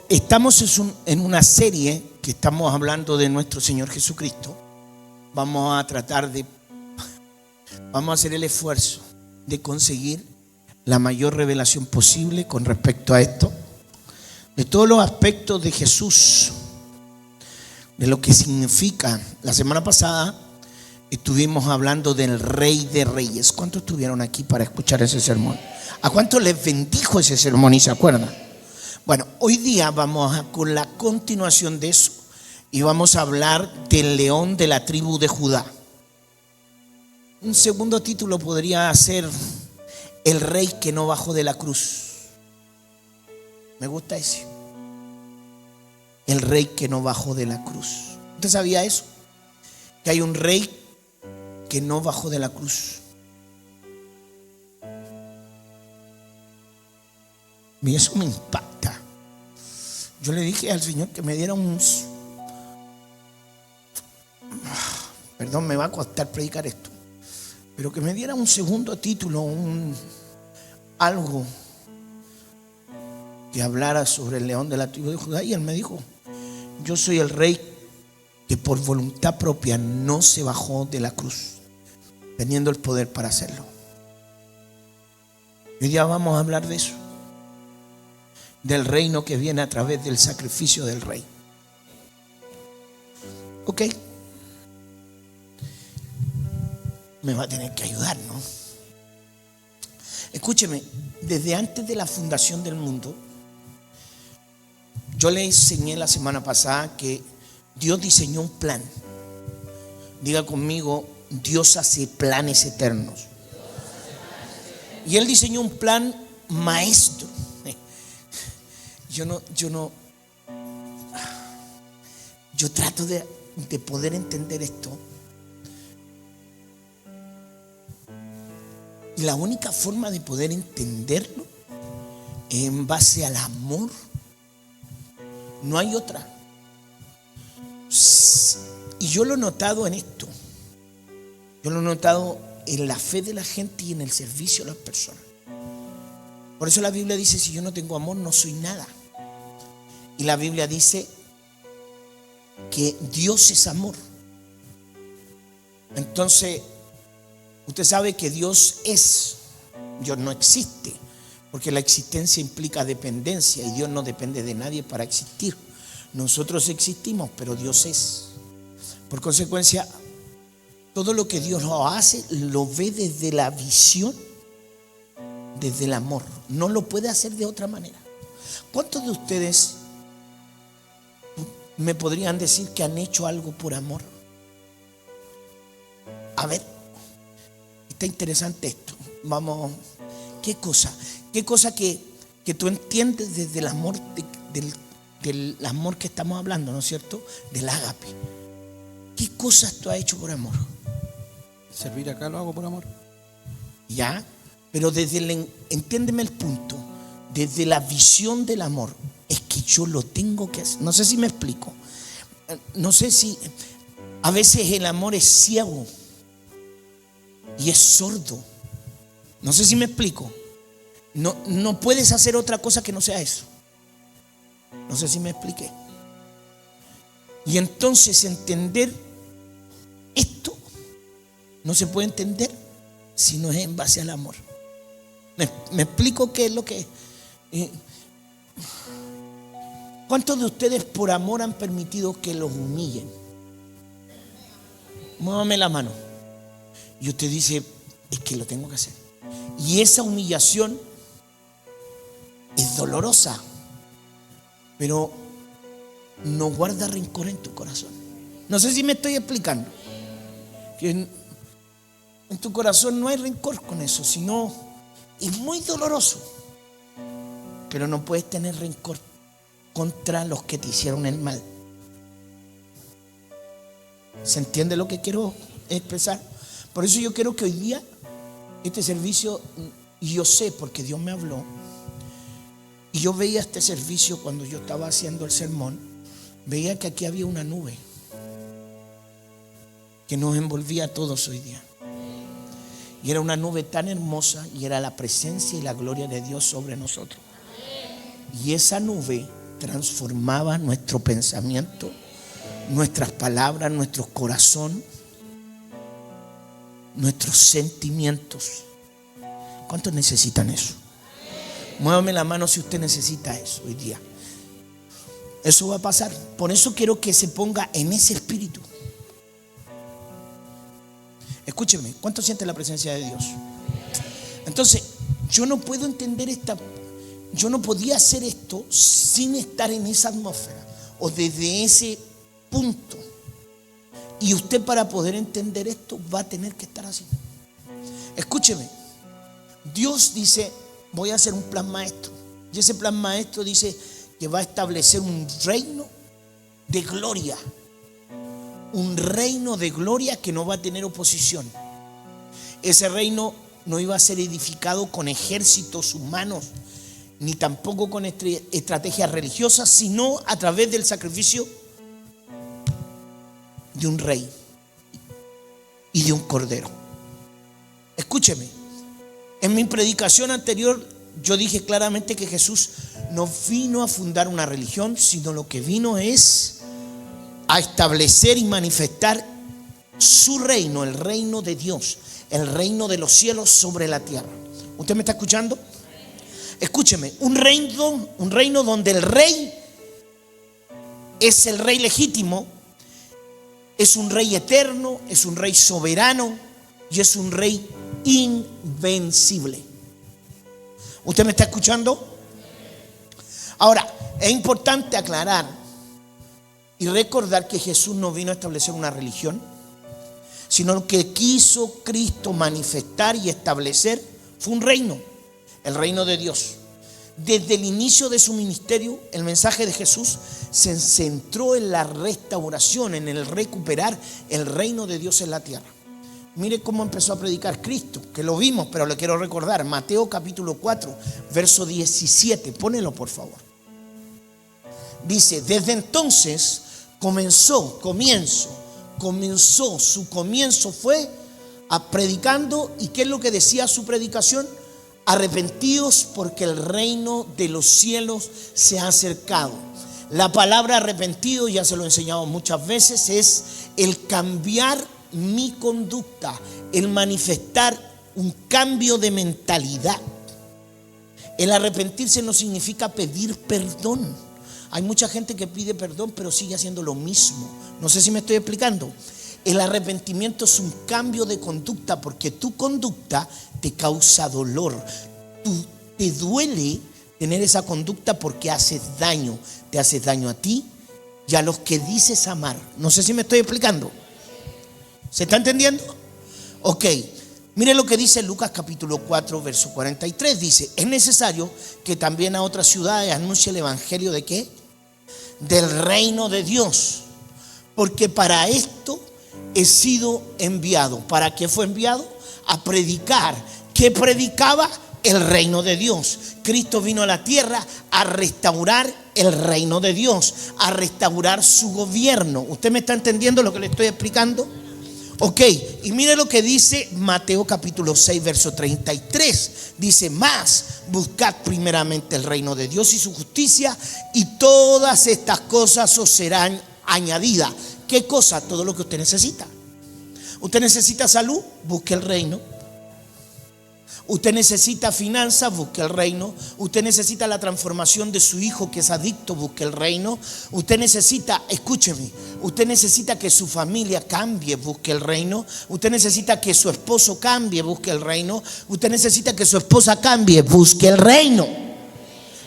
Estamos en una serie que estamos hablando de nuestro Señor Jesucristo. Vamos a hacer el esfuerzo de conseguir la mayor revelación posible con respecto a esto, de todos los aspectos de Jesús, de lo que significa. La semana pasada estuvimos hablando del Rey de Reyes. ¿Cuántos estuvieron aquí para escuchar ese sermón? ¿A cuántos les bendijo ese sermón y se acuerdan? Bueno, hoy día vamos con la continuación de eso y vamos a hablar del león de la tribu de Judá. Un segundo título podría ser el rey que no bajó de la cruz. Me gusta ese. El rey que no bajó de la cruz. ¿Usted sabía eso? Que hay un rey que no bajó de la cruz. Y eso me impacta. Yo le dije al Señor que me diera perdón, me va a costar predicar esto, pero que me diera un segundo título, algo que hablara sobre el león de la tribu de Judá. Y él me dijo: yo soy el rey que por voluntad propia no se bajó de la cruz, teniendo el poder para hacerlo. Hoy día vamos a hablar de eso, del reino que viene a través del sacrificio del rey. Ok, me va a tener que ayudar, ¿no? Escúcheme, desde antes de la fundación del mundo, yo le enseñé la semana pasada que Dios diseñó un plan. Diga conmigo: Dios hace planes eternos. Y Él diseñó un plan maestro. Yo trato de poder entender esto. Y la única forma de poder entenderlo es en base al amor. No hay otra. Y yo lo he notado en esto. Yo lo he notado en la fe de la gente y en el servicio a las personas. Por eso la Biblia dice: si yo no tengo amor, no soy nada. Y la Biblia dice que Dios es amor. Entonces, usted sabe que Dios no existe, porque la existencia implica dependencia y Dios no depende de nadie para existir. Nosotros existimos, pero Dios es. Por consecuencia, todo lo que Dios hace lo ve desde la visión, desde el amor. No lo puede hacer de otra manera. ¿Cuántos de ustedes me podrían decir que han hecho algo por amor? A ver, está interesante esto. Vamos, ¿qué cosa que tú entiendes desde el amor del amor que estamos hablando, ¿no es cierto? Del ágape. ¿Qué cosas tú has hecho por amor? Servir acá lo hago por amor. Ya, pero entiéndeme el punto, desde la visión del amor, es que yo lo tengo que hacer. No sé si me explico. No sé si a veces el amor es ciego y es sordo. No sé si me explico. No puedes hacer otra cosa que no sea eso. No sé si me expliqué. Y entonces entender esto no se puede entender si no es en base al amor. ¿Me explico qué es lo que es? ¿Cuántos de ustedes por amor han permitido que los humillen? Muévame la mano. Y usted dice: es que lo tengo que hacer. Y esa humillación es dolorosa, pero no guarda rencor en tu corazón. No sé si me estoy explicando. Que en tu corazón no hay rencor con eso, sino es muy doloroso. Pero no puedes tener rencor contra los que te hicieron el mal. ¿Se entiende lo que quiero expresar? Por eso yo quiero que hoy día este servicio, y yo sé porque Dios me habló, y yo veía este servicio cuando yo estaba haciendo el sermón, veía que aquí había una nube que nos envolvía a todos hoy día. Y era una nube tan hermosa y era la presencia y la gloria de Dios sobre nosotros. Y esa nube transformaba nuestro pensamiento, nuestras palabras, nuestro corazón, nuestros sentimientos. ¿Cuántos necesitan eso? Muévame la mano si usted necesita eso hoy día. Eso va a pasar. Por eso quiero que se ponga en ese espíritu. Escúcheme, ¿cuánto siente la presencia de Dios? Entonces, yo no puedo entender yo no podía hacer esto sin estar en esa atmósfera o desde ese punto. Y usted, para poder entender esto, va a tener que estar así. Escúcheme, Dios dice: voy a hacer un plan maestro. Y ese plan maestro dice que va a establecer un reino de gloria. Un reino de gloria que no va a tener oposición. Ese reino no iba a ser edificado con ejércitos humanos, ni tampoco con estrategias religiosas, sino a través del sacrificio de un rey y de un cordero. Escúcheme, en mi predicación anterior yo dije claramente que Jesús no vino a fundar una religión, sino lo que vino es a establecer y manifestar su reino, el reino de Dios, el reino de los cielos sobre la tierra. ¿Usted me está escuchando? Escúcheme, un reino donde el rey es el rey legítimo, es un rey eterno, es un rey soberano y es un rey invencible. ¿Usted me está escuchando? Ahora, es importante aclarar y recordar que Jesús no vino a establecer una religión, sino que quiso Cristo manifestar y establecer fue un reino, el reino de Dios. Desde el inicio de su ministerio, el mensaje de Jesús se centró en la restauración, en el recuperar el reino de Dios en la tierra. Mire cómo empezó a predicar Cristo, que lo vimos, pero le quiero recordar. Mateo capítulo 4, verso 17. Pónelo, por favor. Dice: desde entonces su comienzo fue predicando. ¿Y qué es lo que decía su predicación? Arrepentíos, porque el reino de los cielos se ha acercado. La palabra arrepentido, ya se lo he enseñado muchas veces, es el cambiar mi conducta, el manifestar un cambio de mentalidad. El arrepentirse no significa pedir perdón. Hay mucha gente que pide perdón pero sigue haciendo lo mismo. No sé si me estoy explicando. El arrepentimiento es un cambio de conducta, porque tu conducta te causa dolor. Te duele tener esa conducta porque haces daño. Te haces daño a ti y a los que dices amar. No sé si me estoy explicando. ¿Se está entendiendo? Ok. Mire lo que dice Lucas capítulo 4, verso 43. Dice: es necesario que también a otras ciudades anuncie el evangelio ¿de qué? Del reino de Dios. Porque para esto he sido enviado. ¿Para qué fue enviado? A predicar. ¿Qué predicaba? El reino de Dios. Cristo vino a la tierra a restaurar el reino de Dios, a restaurar su gobierno. ¿Usted me está entendiendo lo que le estoy explicando? Ok, y mire lo que dice Mateo capítulo 6, verso 33. Dice: mas buscad primeramente el reino de Dios y su justicia, y todas estas cosas os serán añadidas. ¿Qué cosa? Todo lo que usted necesita. Usted necesita salud, busque el reino. Usted necesita finanzas, busque el reino. Usted necesita la transformación de su hijo que es adicto, busque el reino. Usted necesita, escúcheme, usted necesita que su familia cambie, busque el reino. Usted necesita que su esposo cambie, busque el reino. Usted necesita que su esposa cambie, busque el reino.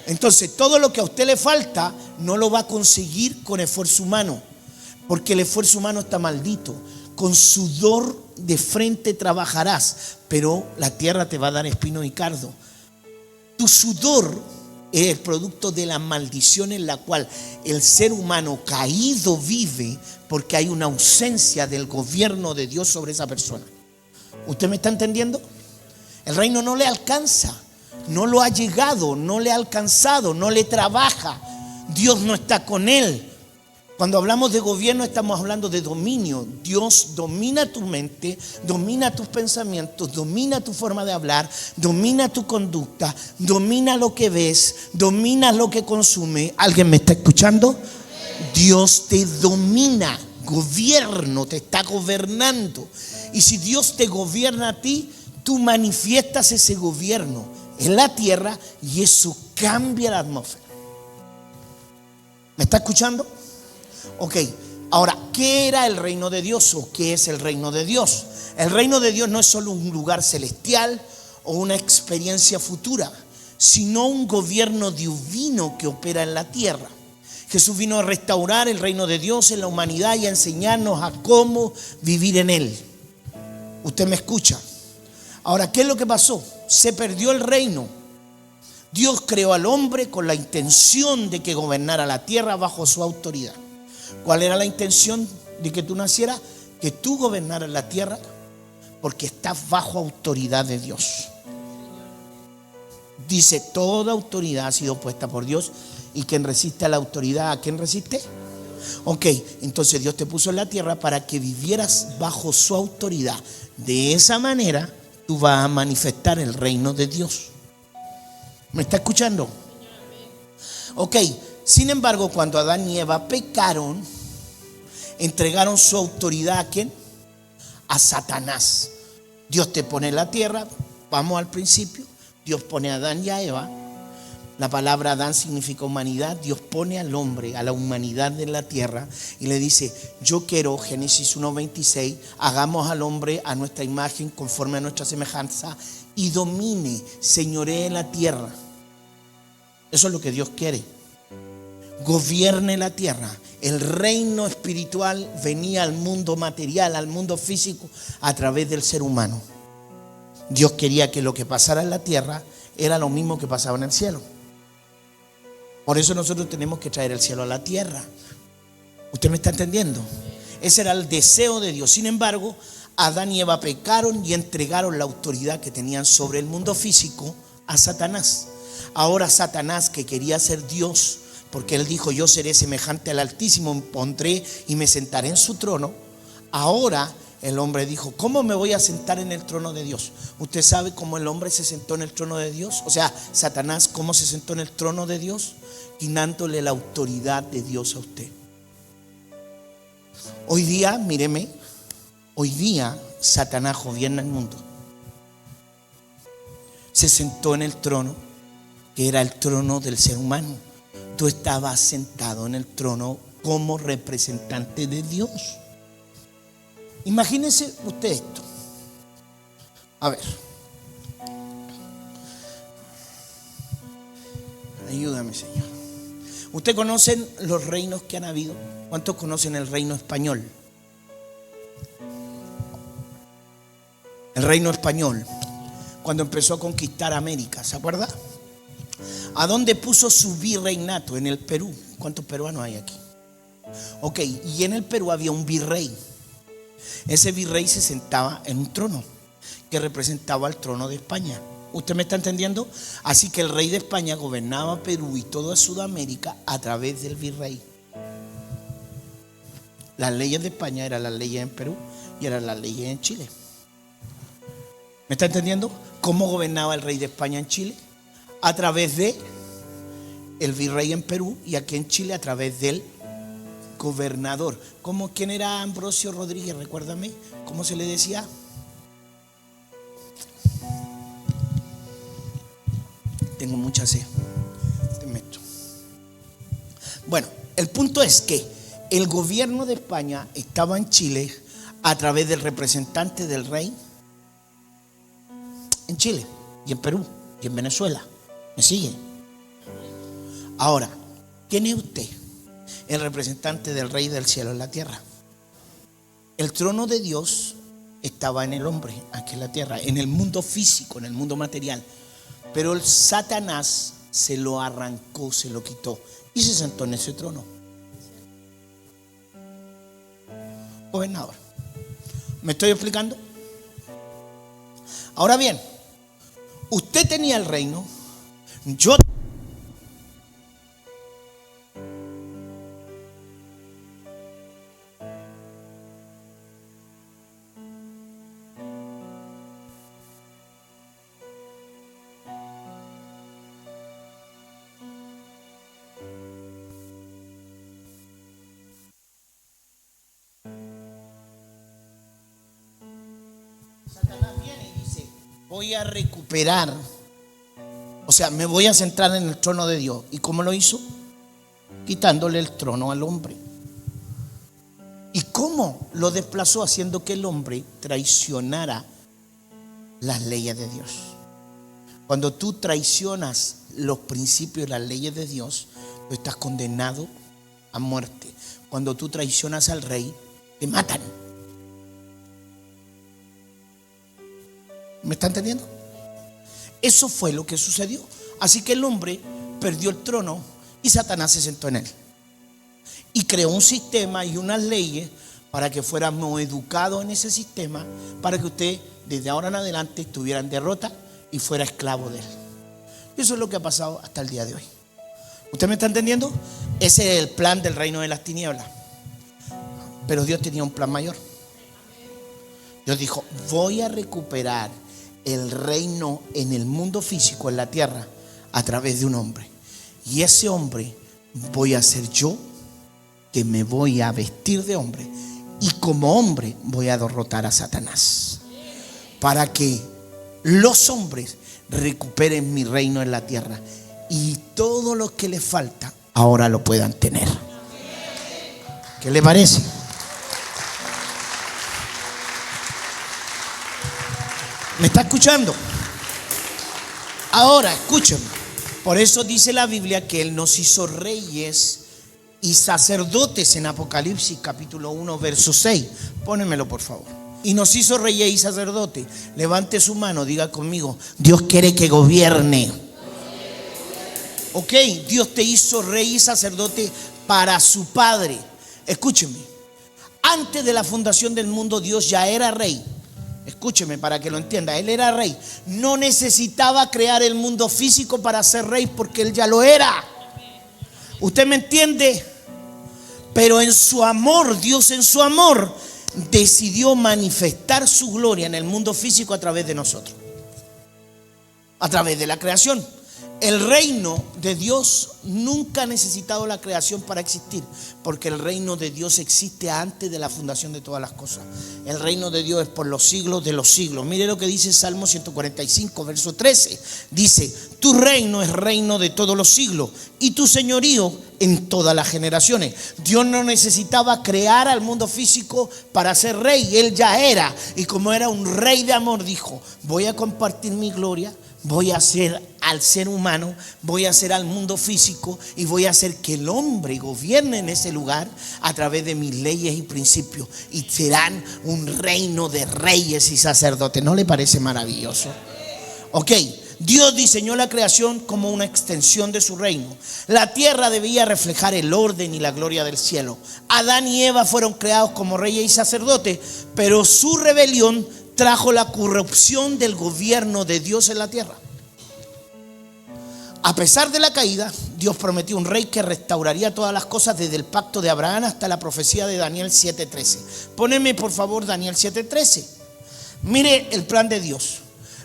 Entonces, todo lo que a usted le falta no lo va a conseguir con esfuerzo humano, porque el esfuerzo humano está maldito. Con sudor de frente trabajarás, pero la tierra te va a dar espino y cardo. Tu sudor es el producto de la maldición en la cual el ser humano caído vive, porque hay una ausencia del gobierno de Dios sobre esa persona. ¿Usted me está entendiendo? El reino no le alcanza, no lo ha llegado, no le ha alcanzado, no le trabaja. Dios no está con él. Cuando hablamos de gobierno estamos hablando de dominio. Dios domina tu mente, domina tus pensamientos, domina tu forma de hablar, domina tu conducta, domina lo que ves, domina lo que consume. ¿Alguien me está escuchando? Dios te domina, gobierno, te está gobernando. Y si Dios te gobierna a ti, tú manifiestas ese gobierno en la tierra y eso cambia la atmósfera. ¿Me está escuchando? Ok, ahora, ¿qué era el reino de Dios o qué es el reino de Dios? El reino de Dios no es solo un lugar celestial o una experiencia futura, sino un gobierno divino que opera en la tierra. Jesús vino a restaurar el reino de Dios en la humanidad y a enseñarnos a cómo vivir en él. ¿Usted me escucha? Ahora, ¿qué es lo que pasó? Se perdió el reino. Dios creó al hombre con la intención de que gobernara la tierra bajo su autoridad. ¿Cuál era la intención de que tú nacieras? Que tú gobernaras la tierra porque estás bajo autoridad de Dios. Dice, toda autoridad ha sido puesta por Dios y quien resiste a la autoridad, ¿a quién resiste? Ok, entonces Dios te puso en la tierra para que vivieras bajo su autoridad. De esa manera tú vas a manifestar el reino de Dios. ¿Me está escuchando? Ok, sin embargo, cuando Adán y Eva pecaron, entregaron su autoridad ¿a quién? A Satanás. Dios te pone en la tierra, vamos al principio, Dios pone a Adán y a Eva. La palabra Adán significa humanidad. Dios pone al hombre, a la humanidad de la tierra y le dice, yo quiero, Génesis 1:26, hagamos al hombre a nuestra imagen, conforme a nuestra semejanza, y domine, señoree la tierra. Eso es lo que Dios quiere. Gobierne la tierra. El reino espiritual venía al mundo material, al mundo físico, a través del ser humano. Dios quería que lo que pasara en la tierra era lo mismo que pasaba en el cielo. Por eso nosotros tenemos que traer el cielo a la tierra. ¿Usted me está entendiendo? Ese era el deseo de Dios. Sin embargo, Adán y Eva pecaron y entregaron la autoridad que tenían sobre el mundo físico a Satanás. Ahora Satanás, que quería ser Dios, porque él dijo, yo seré semejante al Altísimo, me pondré y me sentaré en su trono. Ahora el hombre dijo, ¿cómo me voy a sentar en el trono de Dios? ¿Usted sabe cómo el hombre se sentó en el trono de Dios? O sea, Satanás, ¿cómo se sentó en el trono de Dios? Quitándole la autoridad de Dios a usted. Hoy día, míreme, hoy día Satanás gobierna el mundo. Se sentó en el trono, que era el trono del ser humano. Tú estabas sentado en el trono como representante de Dios. Imagínese usted esto. A ver. Ayúdame, Señor. ¿Usted conocen los reinos que han habido? ¿Cuántos conocen el reino español? El reino español, cuando empezó a conquistar América, ¿se acuerda? ¿A dónde puso su virreinato? En el Perú. ¿Cuántos peruanos hay aquí? Ok, y en el Perú había un virrey. Ese virrey se sentaba en un trono que representaba el trono de España. ¿Usted me está entendiendo? Así que el rey de España gobernaba Perú y toda Sudamérica a través del virrey. Las leyes de España eran las leyes en Perú y eran las leyes en Chile. ¿Me está entendiendo? ¿Cómo gobernaba el rey de España en Chile? A través de el virrey en Perú y aquí en Chile a través del gobernador. ¿Quién era Ambrosio Rodríguez? Recuérdame, ¿cómo se le decía? Tengo mucha sed. Te meto. Bueno, el punto es que el gobierno de España estaba en Chile a través del representante del rey en Chile y en Perú y en Venezuela. ¿Me sigue? Ahora, ¿quién es usted? El representante del rey del cielo en la tierra. El trono de Dios estaba en el hombre, aquí en la tierra, en el mundo físico, en el mundo material. Pero el Satanás se lo arrancó, se lo quitó y se sentó en ese trono. Gobernador. ¿Me estoy explicando? Ahora bien, usted tenía el reino, yo Satanás viene y dice, voy a recuperar, o sea, me voy a centrar en el trono de Dios. ¿Y cómo lo hizo? Quitándole el trono al hombre. ¿Y cómo lo desplazó? Haciendo que el hombre traicionara las leyes de Dios. Cuando tú traicionas los principios y las leyes de Dios, tú estás condenado a muerte. Cuando tú traicionas al rey, te matan. ¿Me está entendiendo? Eso fue lo que sucedió. Así que el hombre perdió el trono y Satanás se sentó en él. Y creó un sistema y unas leyes para que fuéramos educados en ese sistema, para que usted desde ahora en adelante estuviera en derrota y fuera esclavo de él. Y eso es lo que ha pasado hasta el día de hoy. ¿Usted me está entendiendo? Ese es el plan del reino de las tinieblas. Pero Dios tenía un plan mayor. Dios dijo, voy a recuperar el reino en el mundo físico, en la tierra, a través de un hombre. Y ese hombre voy a ser yo, que me voy a vestir de hombre, y como hombre voy a derrotar a Satanás, para que los hombres recuperen mi reino en la tierra y todo lo que les falta ahora lo puedan tener. ¿Qué le parece? ¿Me está escuchando? Ahora escúchenme. Por eso dice la Biblia que Él nos hizo reyes y sacerdotes en Apocalipsis capítulo 1 verso 6. Pónemelo por favor. Y nos hizo reyes y sacerdotes. Levante su mano, diga conmigo, Dios quiere que gobierne. Ok, Dios te hizo rey y sacerdote para su Padre. Escúcheme, antes de la fundación del mundo Dios ya era rey. Escúcheme para que lo entienda, Él era rey. No necesitaba crear el mundo físico para ser rey porque Él ya lo era. ¿Usted me entiende? Pero en su amor, Dios en su amor decidió manifestar su gloria en el mundo físico a través de nosotros, a través de la creación. El reino de Dios nunca ha necesitado la creación para existir, porque el reino de Dios existe antes de la fundación de todas las cosas. El reino de Dios es por los siglos de los siglos. Mire lo que dice Salmo 145 verso 13. Dice, tu reino es reino de todos los siglos y tu señorío en todas las generaciones. Dios no necesitaba crear al mundo físico para ser rey, Él ya era. Y como era un rey de amor, dijo, voy a compartir mi gloria, voy a hacer al ser humano, voy a hacer al mundo físico y voy a hacer que el hombre gobierne en ese lugar a través de mis leyes y principios, y serán un reino de reyes y sacerdotes. ¿No le parece maravilloso? Ok, Dios diseñó la creación como una extensión de su reino. La tierra debía reflejar el orden y la gloria del cielo. Adán y Eva fueron creados como reyes y sacerdotes, pero su rebelión trajo la corrupción del gobierno de Dios en la tierra. A pesar de la caída, Dios prometió un rey que restauraría todas las cosas, desde el pacto de Abraham hasta la profecía de Daniel 7:13. Poneme por favor Daniel 7:13. Mire el plan de Dios.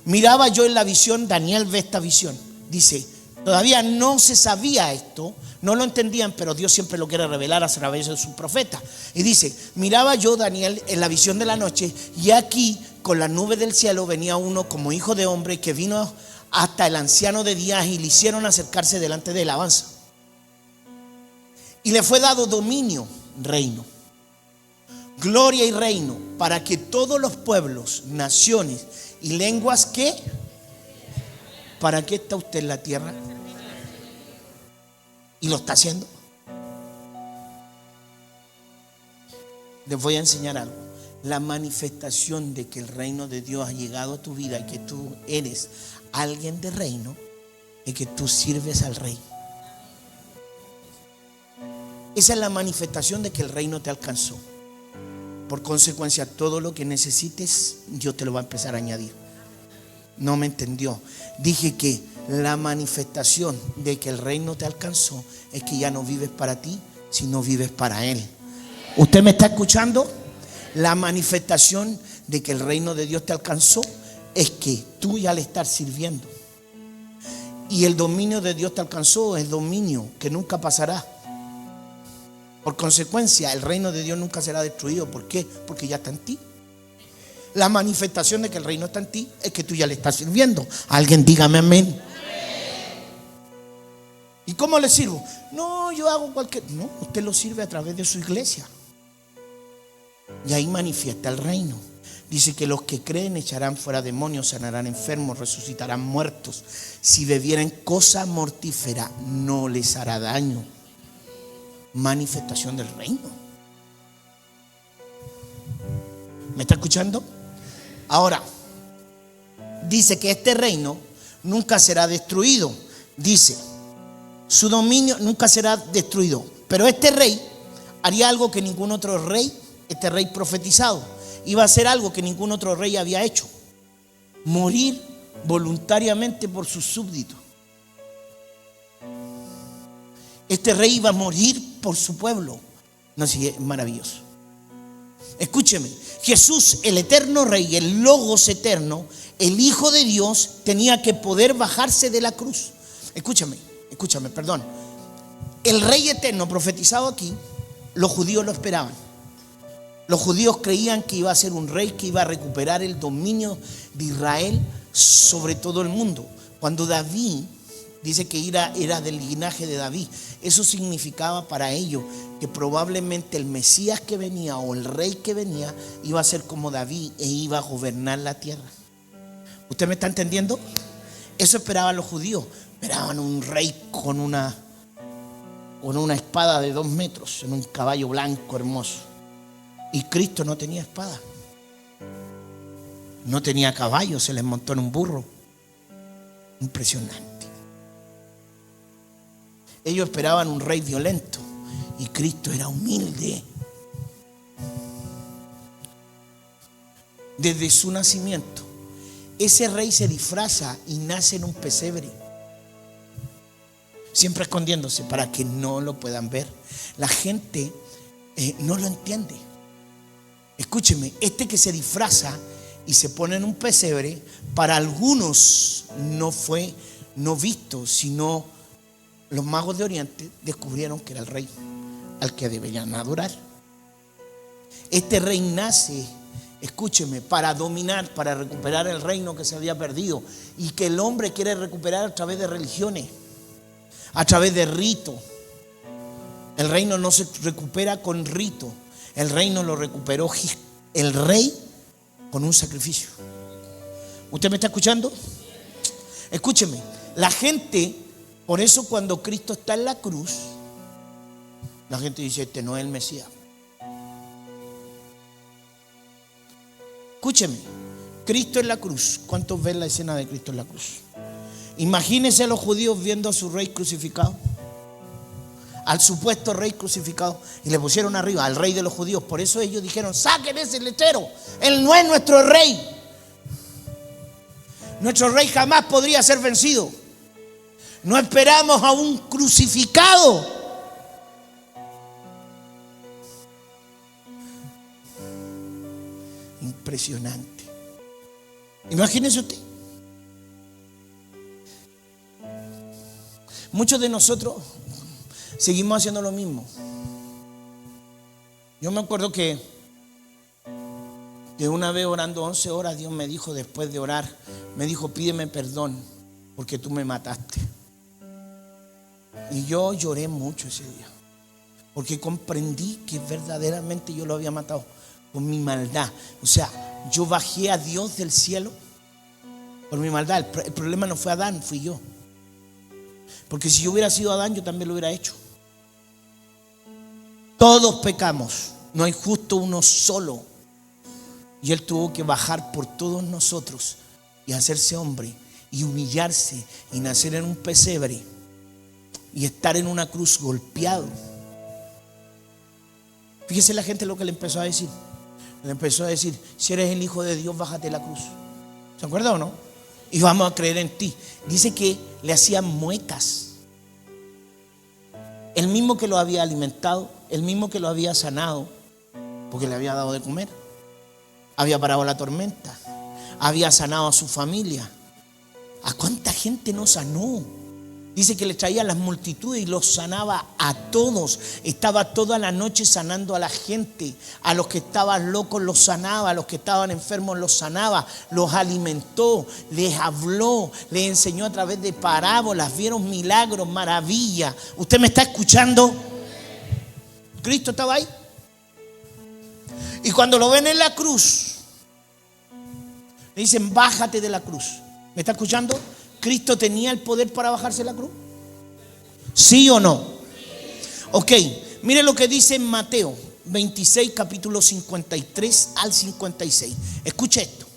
Miraba yo en la visión, Daniel ve esta visión. Dice, todavía no se sabía esto, no lo entendían, pero Dios siempre lo quiere revelar a través de su profeta. Y dice, miraba yo, Daniel, en la visión de la noche, y aquí con la nube del cielo venía uno como hijo de hombre, que vino hasta el anciano de días y le hicieron acercarse delante de él. Avanza. Y le fue dado dominio, reino, gloria y reino, para que todos los pueblos, naciones y lenguas, ¿qué? ¿Para qué está usted en la tierra? ¿Y lo está haciendo? Les voy a enseñar algo. La manifestación de que el reino de Dios ha llegado a tu vida y que tú eres alguien de reino es que tú sirves al rey. Esa es la manifestación de que el reino te alcanzó. Por consecuencia, todo lo que necesites, Dios te lo va a empezar a añadir. No me entendió. Dije que la manifestación de que el reino te alcanzó es que ya no vives para ti, sino vives para Él. ¿Usted me está escuchando? La manifestación de que el reino de Dios te alcanzó es que tú ya le estás sirviendo. Y el dominio de Dios te alcanzó, es dominio que nunca pasará. Por consecuencia, el reino de Dios nunca será destruido. ¿Por qué? Porque ya está en ti. La manifestación de que el reino está en ti es que tú ya le estás sirviendo. Alguien dígame amén. ¿Y cómo le sirvo? No, yo hago cualquier... No, usted lo sirve a través de su iglesia. Y ahí manifiesta el reino. Dice que los que creen echarán fuera demonios, sanarán enfermos, resucitarán muertos. Si bebieren cosa mortífera, no les hará daño. Manifestación del reino. ¿Me está escuchando? Ahora, dice que este reino nunca será destruido. Dice, su dominio nunca será destruido. Pero este rey haría algo que ningún otro rey, este rey profetizado, iba a hacer algo que ningún otro rey había hecho: morir voluntariamente por sus súbditos. Este rey iba a morir por su pueblo. No sé, es maravilloso. Escúcheme, Jesús, el eterno rey, el Logos eterno, el Hijo de Dios, tenía que poder bajarse de la cruz. Escúchame, perdón. El rey eterno profetizado aquí, los judíos lo esperaban. Los judíos creían que iba a ser un rey que iba a recuperar el dominio de Israel sobre todo el mundo. Cuando David dice que era del linaje de David, eso significaba para ellos que probablemente el Mesías que venía o el rey que venía iba a ser como David e iba a gobernar la tierra. ¿Usted me está entendiendo? Eso esperaban los judíos. Esperaban un rey con una espada de 2 metros, en un caballo blanco hermoso. Y Cristo no tenía espada, no tenía caballo, se les montó en un burro. Impresionante. Ellos esperaban un rey violento y Cristo era humilde. Desde su nacimiento, ese rey se disfraza y nace en un pesebre, siempre escondiéndose para que no lo puedan ver. La gente no lo entiende. Escúcheme, este que se disfraza y se pone en un pesebre, para algunos no fue no visto, sino los magos de Oriente descubrieron que era el rey al que deberían adorar. Este rey nace, escúcheme, para dominar, para recuperar el reino que se había perdido y que el hombre quiere recuperar a través de religiones, a través de rito. El reino no se recupera con rito. El reino lo recuperó el rey con un sacrificio. ¿Usted me está escuchando? Escúcheme, la gente, por eso cuando Cristo está en la cruz, la gente dice: este no es el Mesías. Escúcheme, Cristo en la cruz. ¿Cuántos ven la escena de Cristo en la cruz? Imagínense a los judíos viendo a su rey crucificado, al supuesto rey crucificado, y le pusieron arriba al rey de los judíos. Por eso ellos dijeron: saquen ese letrero, él no es nuestro rey. Nuestro rey jamás podría ser vencido. No esperamos a un crucificado. Impresionante. Imagínese usted. Muchos de nosotros seguimos haciendo lo mismo. Yo me acuerdo que una vez orando 11 horas, Dios me dijo, después de orar, me dijo: pídeme perdón porque tú me mataste. Y yo lloré mucho ese día, porque comprendí que verdaderamente yo lo había matado con mi maldad. O sea, yo bajé a Dios del cielo por mi maldad. El problema no fue Adán, fui yo. Porque si yo hubiera sido Adán, yo también lo hubiera hecho. Todos pecamos, no hay justo uno solo. Y Él tuvo que bajar por todos nosotros y hacerse hombre y humillarse y nacer en un pesebre y estar en una cruz golpeado. Fíjese la gente lo que le empezó a decir. Le empezó a decir: si eres el Hijo de Dios, bájate de la cruz. ¿Se acuerda o no? Y vamos a creer en ti. Dice que le hacían muecas. El mismo que lo había alimentado, el mismo que lo había sanado, porque le había dado de comer, había parado la tormenta, había sanado a su familia. ¿A cuánta gente no sanó? Dice que le traía a las multitudes y los sanaba a todos. Estaba toda la noche sanando a la gente. A los que estaban locos los sanaba, a los que estaban enfermos los sanaba, los alimentó, les habló, les enseñó a través de parábolas, vieron milagros, maravillas. ¿Usted me está escuchando? Cristo estaba ahí. Y cuando lo ven en la cruz, le dicen: bájate de la cruz. ¿Me está escuchando? ¿Cristo tenía el poder para bajarse la cruz? ¿Sí o no? Ok, mire lo que dice en Mateo 26, capítulo 53 al 56. Escuche esto,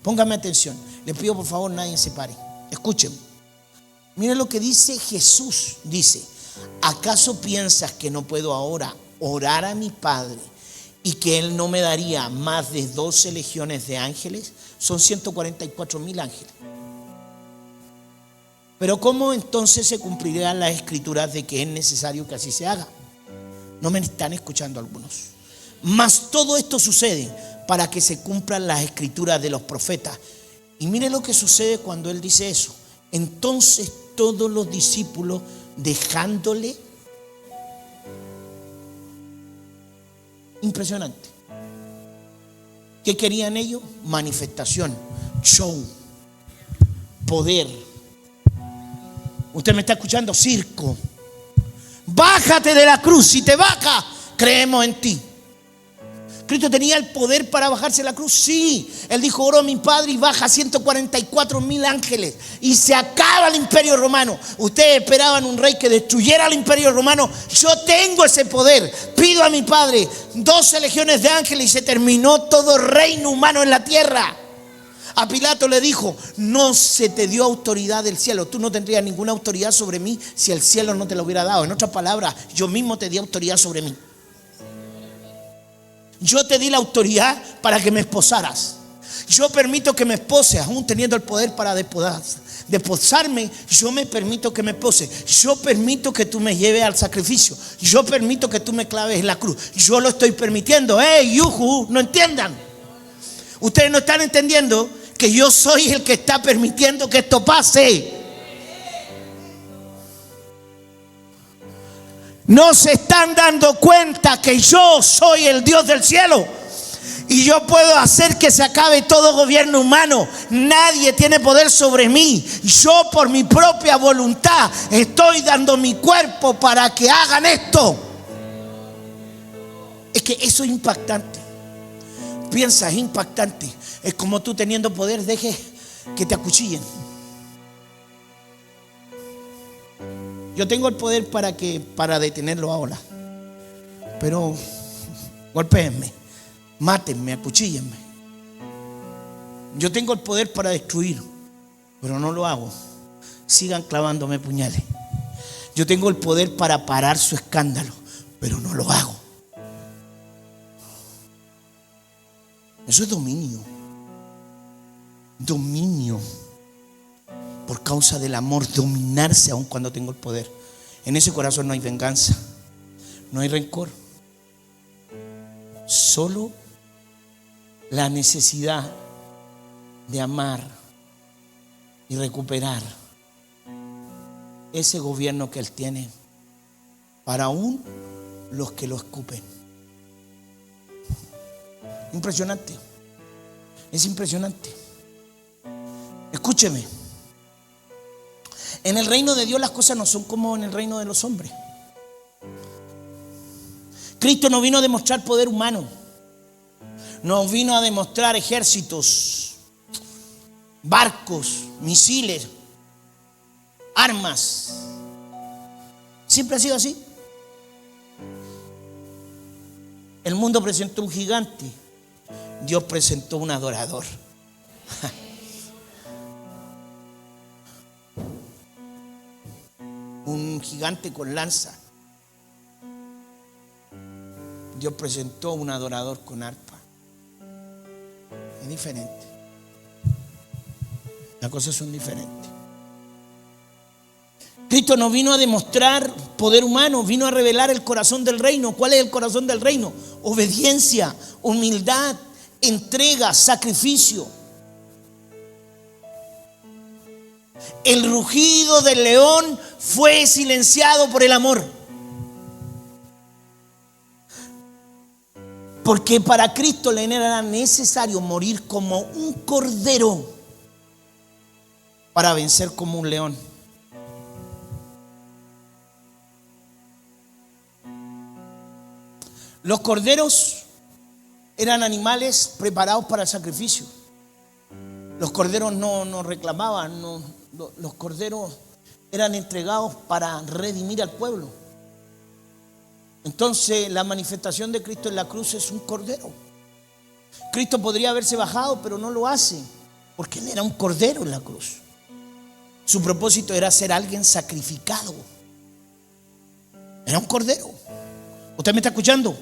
póngame atención. Le pido por favor nadie se pare. Escuchen. Mire lo que dice Jesús. Dice: ¿acaso piensas que no puedo ahora orar a mi Padre y que Él no me daría más de 12 legiones de ángeles? Son 144,000 ángeles. Pero ¿cómo entonces se cumplirán las escrituras de que es necesario que así se haga? No me están escuchando algunos. Mas todo esto sucede para que se cumplan las escrituras de los profetas. Y mire lo que sucede cuando Él dice eso. Entonces todos los discípulos, dejándole. Impresionante. ¿Qué querían ellos? Manifestación, show, poder. ¿Usted me está escuchando? Circo. Bájate de la cruz. Si te bajas, creemos en ti. ¿Cristo tenía el poder para bajarse la cruz? Sí. Él dijo: oro a mi Padre y baja 144,000 ángeles y se acaba el imperio romano. Ustedes esperaban un rey que destruyera el imperio romano. Yo tengo ese poder. Pido a mi Padre 12 legiones de ángeles y se terminó todo reino humano en la tierra. A Pilato le dijo: no se te dio autoridad del cielo. Tú no tendrías ninguna autoridad sobre mí si el cielo no te lo hubiera dado. En otras palabras, yo mismo te di autoridad sobre mí. Yo te di la autoridad para que me esposaras. Yo permito que me esposes, aún teniendo el poder para desposarme. Yo me permito que me esposes. Yo permito que tú me lleves al sacrificio. Yo permito que tú me claves en la cruz. Yo lo estoy permitiendo. Yuhu, no entiendan. Ustedes no están entendiendo que yo soy el que está permitiendo que esto pase. No se están dando cuenta que yo soy el Dios del cielo y yo puedo hacer que se acabe todo gobierno humano. Nadie tiene poder sobre mí. Yo por mi propia voluntad estoy dando mi cuerpo para que hagan esto. Es que eso es impactante. Piensa, es impactante. Es como tú teniendo poder, dejes que te acuchillen. Yo tengo el poder para detenerlo ahora. Pero golpéenme, mátenme, acuchíllenme. Yo tengo el poder para destruir, pero no lo hago. Sigan clavándome puñales. Yo tengo el poder para parar su escándalo, pero no lo hago. Eso es dominio. Dominio. Por causa del amor, dominarse aun cuando tengo el poder. En ese corazón no hay venganza, no hay rencor. Solo la necesidad de amar y recuperar ese gobierno que Él tiene para aún los que lo escupen. Impresionante. Es impresionante. Escúcheme. En el reino de Dios las cosas no son como en el reino de los hombres. Cristo no vino a demostrar poder humano. No vino a demostrar ejércitos, barcos, misiles, armas. Siempre ha sido así. El mundo presentó un gigante. Dios presentó un adorador. Un gigante con lanza. Dios presentó un adorador con arpa. Es diferente. Las cosas son diferentes. Cristo no vino a demostrar poder humano, vino a revelar el corazón del reino. ¿Cuál es el corazón del reino? Obediencia, humildad, entrega, sacrificio. El rugido del león fue silenciado por el amor. Porque para Cristo le era necesario morir como un cordero para vencer como un león. Los corderos eran animales preparados para el sacrificio. Los corderos no reclamaban, los corderos eran entregados para redimir al pueblo. Entonces la manifestación de Cristo en la cruz es un cordero. Cristo podría haberse bajado, pero no lo hace, porque Él era un cordero en la cruz. Su propósito era ser alguien sacrificado. Era un cordero. ¿Usted me está escuchando?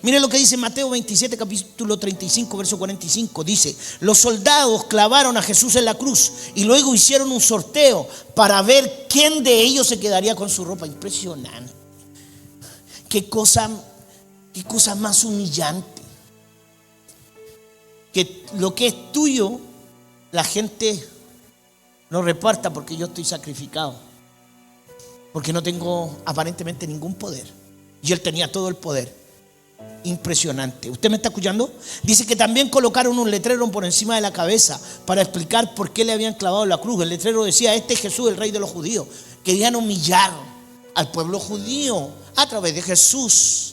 Mire lo que dice Mateo 27, capítulo 35, verso 45. Dice: los soldados clavaron a Jesús en la cruz y luego hicieron un sorteo para ver quién de ellos se quedaría con su ropa. Impresionante. Qué cosa más humillante. Que lo que es tuyo, la gente lo reparta porque yo estoy sacrificado. Porque no tengo aparentemente ningún poder. Y Él tenía todo el poder. Impresionante. ¿Usted me está escuchando? Dice que también colocaron un letrero por encima de la cabeza para explicar por qué le habían clavado la cruz. El letrero decía: este es Jesús, el Rey de los judíos. Querían humillar al pueblo judío a través de Jesús.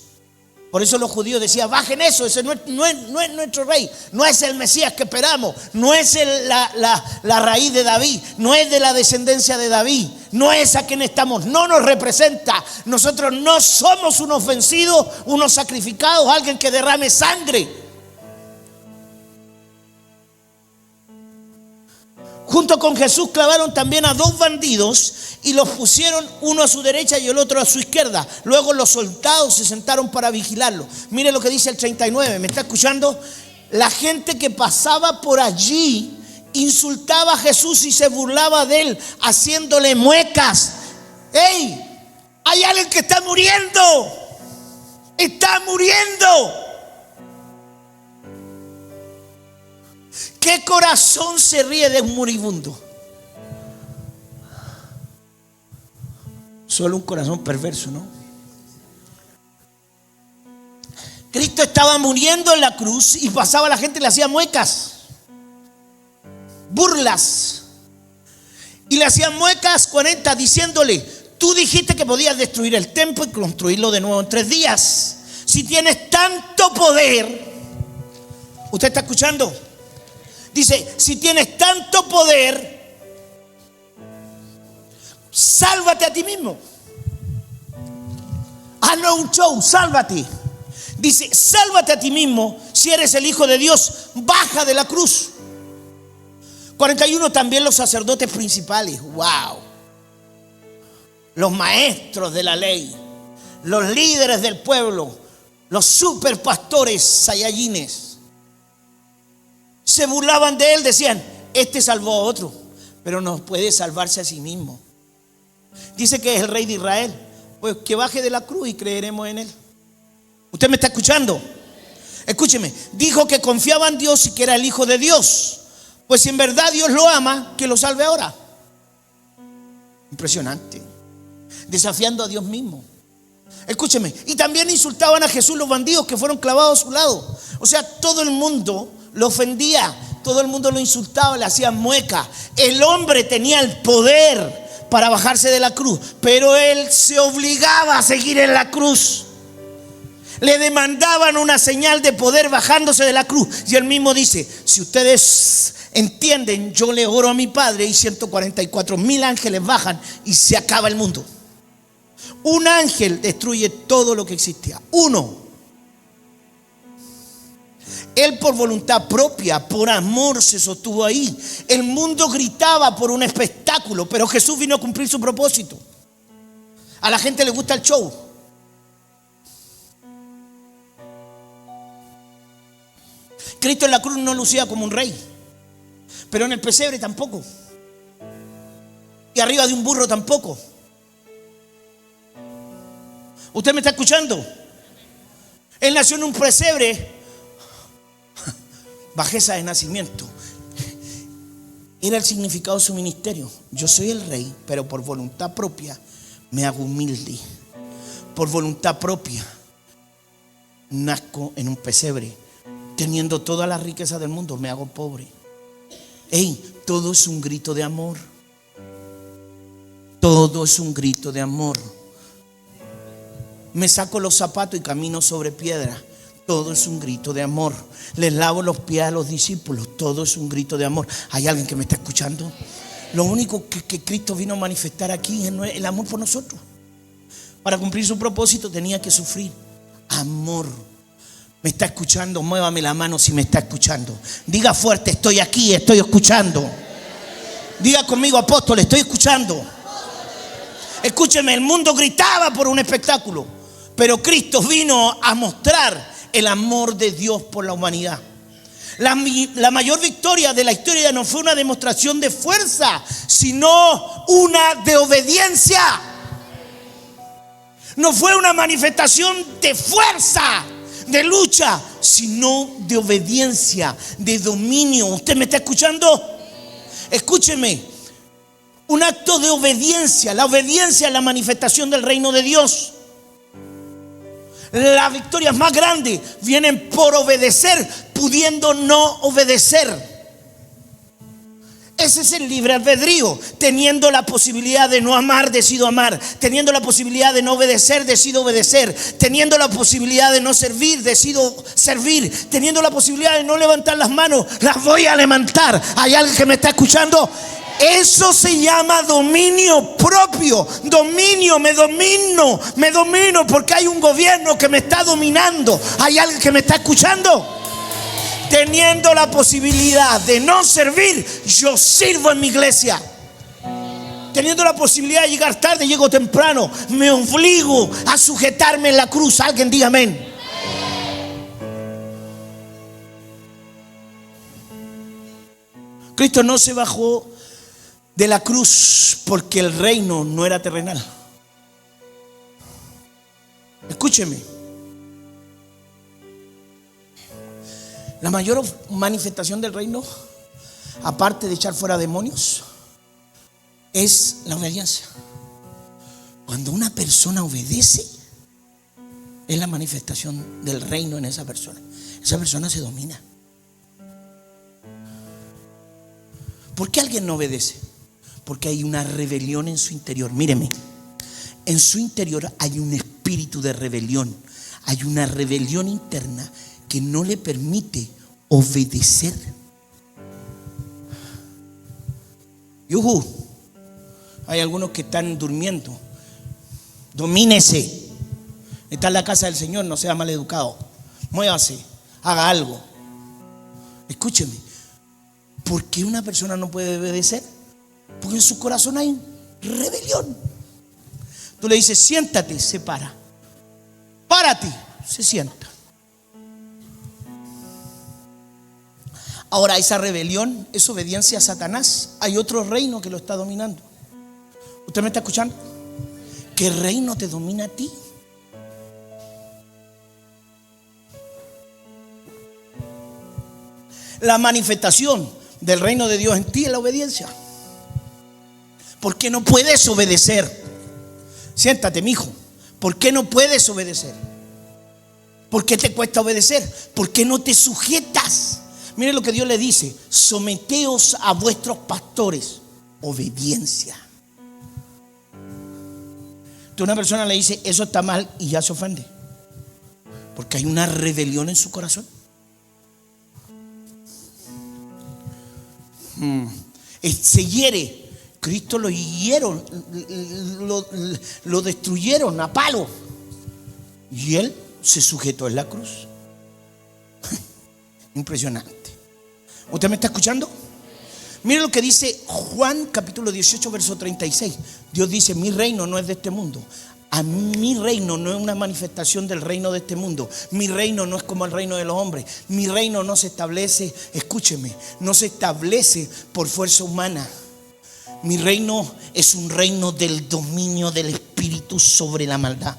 Por eso los judíos decían: bajen eso, ese no es nuestro rey, no es el Mesías que esperamos, no es la raíz de David, no es de la descendencia de David, no es a quien estamos, no nos representa. Nosotros no somos unos vencidos, unos sacrificados, alguien que derrame sangre. Junto con Jesús clavaron también a dos bandidos y los pusieron uno a su derecha y el otro a su izquierda. Luego los soldados se sentaron para vigilarlo. Mire lo que dice el 39, ¿me está escuchando? La gente que pasaba por allí insultaba a Jesús y se burlaba de él, haciéndole muecas. ¡Ey! Hay alguien que está muriendo. Está muriendo. ¿Qué corazón se ríe de un moribundo? Solo un corazón perverso, ¿no? Cristo estaba muriendo en la cruz y pasaba la gente y le hacía muecas, burlas. Y le hacían muecas 40 diciéndole: tú dijiste que podías destruir el templo y construirlo de nuevo en 3 días. Si tienes tanto poder, ¿usted está escuchando? Dice: si tienes tanto poder, sálvate a ti mismo. No un show, sálvate. Dice: sálvate a ti mismo. Si eres el Hijo de Dios, baja de la cruz. 41, también los sacerdotes principales, wow, los maestros de la ley, los líderes del pueblo, los superpastores sayayines, se burlaban de él, decían: este salvó a otro, pero no puede salvarse a sí mismo. Dice que es el Rey de Israel, pues que baje de la cruz y creeremos en él. ¿Usted me está escuchando? Escúcheme, dijo que confiaba en Dios y que era el Hijo de Dios. Pues si en verdad Dios lo ama, que lo salve ahora. Impresionante. Desafiando a Dios mismo. Escúcheme, y también insultaban a Jesús los bandidos que fueron clavados a su lado. O sea, todo el mundo lo ofendía, todo el mundo lo insultaba, le hacían mueca. El hombre tenía el poder para bajarse de la cruz, pero él se obligaba a seguir en la cruz. Le demandaban una señal de poder bajándose de la cruz. Y él mismo dice: si ustedes entienden, yo le oro a mi Padre y 144,000 ángeles bajan y se acaba el mundo. Un ángel destruye todo lo que existía. Uno. Él por voluntad propia, por amor se sostuvo ahí. El mundo gritaba por un espectáculo, pero Jesús vino a cumplir su propósito. A la gente le gusta el show. Cristo en la cruz no lucía como un rey, pero en el pesebre tampoco, y arriba de un burro tampoco. ¿Usted me está escuchando? Él nació en un pesebre, bajeza de nacimiento. Era el significado de su ministerio. Yo soy el rey, pero por voluntad propia me hago humilde. Por voluntad propia nazco en un pesebre. Teniendo toda la riqueza del mundo, me hago pobre. Todo es un grito de amor. Todo es un grito de amor. Me saco los zapatos y camino sobre piedra. Todo es un grito de amor. Les lavo los pies a los discípulos. Todo es un grito de amor. ¿Hay alguien que me está escuchando? Lo único que Cristo vino a manifestar aquí es el amor por nosotros. Para cumplir su propósito tenía que sufrir. Amor. ¿Me está escuchando? Muévame la mano si me está escuchando. Diga fuerte: estoy aquí, estoy escuchando. Diga conmigo: apóstol, estoy escuchando. Escúcheme, el mundo gritaba por un espectáculo, pero Cristo vino a mostrar el amor de Dios por la humanidad. La mayor victoria de la historia no fue una demostración de fuerza, sino una de obediencia. No fue una manifestación de fuerza, de lucha, sino de obediencia, de dominio. ¿Usted me está escuchando? Escúcheme, un acto de obediencia. La obediencia es la manifestación del reino de Dios. Las victorias más grandes vienen por obedecer, pudiendo no obedecer. Ese es el libre albedrío. Teniendo la posibilidad de no amar, decido amar. Teniendo la posibilidad de no obedecer, decido obedecer. Teniendo la posibilidad de no servir, decido servir. Teniendo la posibilidad de no levantar las manos, las voy a levantar. ¿Hay alguien que me está escuchando? Eso se llama dominio propio. Dominio, me domino porque hay un gobierno que me está dominando. ¿Hay alguien que me está escuchando? Teniendo la posibilidad de no servir, yo sirvo en mi iglesia. Teniendo la posibilidad de llegar tarde, llego temprano. Me obligo a sujetarme en la cruz. Alguien diga amén. Cristo no se bajó de la cruz porque el reino no era terrenal. Escúcheme. La mayor manifestación del reino, aparte de echar fuera demonios, es la obediencia. Cuando una persona obedece, es la manifestación del reino en esa persona. Esa persona se domina. ¿Por qué alguien no obedece? Porque hay una rebelión en su interior. Míreme, en su interior hay un espíritu de rebelión. Hay una rebelión interna que no le permite obedecer. Yuhu, hay algunos que están durmiendo. Domínese. Está en la casa del Señor, no sea maleducado. Muévase, haga algo. Escúcheme, ¿por qué una persona no puede obedecer? Porque en su corazón hay rebelión. Tú le dices: siéntate, se para. Párate, se sienta. Ahora, esa rebelión es obediencia a Satanás. Hay otro reino que lo está dominando. ¿Usted me está escuchando? ¿Qué reino te domina a ti? La manifestación del reino de Dios en ti es la obediencia. ¿Por qué no puedes obedecer? Siéntate, mijo. ¿Por qué no puedes obedecer? ¿Por qué te cuesta obedecer? ¿Por qué no te sujetas? Mire lo que Dios le dice: someteos a vuestros pastores. Obediencia. Tú a una persona le dice: eso está mal, y ya se ofende, porque hay una rebelión en su corazón. Se hiere. Cristo lo hirieron, lo destruyeron a palo, y él se sujetó en la cruz. Impresionante. ¿Usted me está escuchando? Mire lo que dice Juan capítulo 18 verso 36. Dios dice: mi reino no es de este mundo. A mi reino no es una manifestación del reino de este mundo. Mi reino no es como el reino de los hombres. Mi reino no se establece, escúcheme, no se establece por fuerza humana. Mi reino es un reino del dominio del Espíritu sobre la maldad.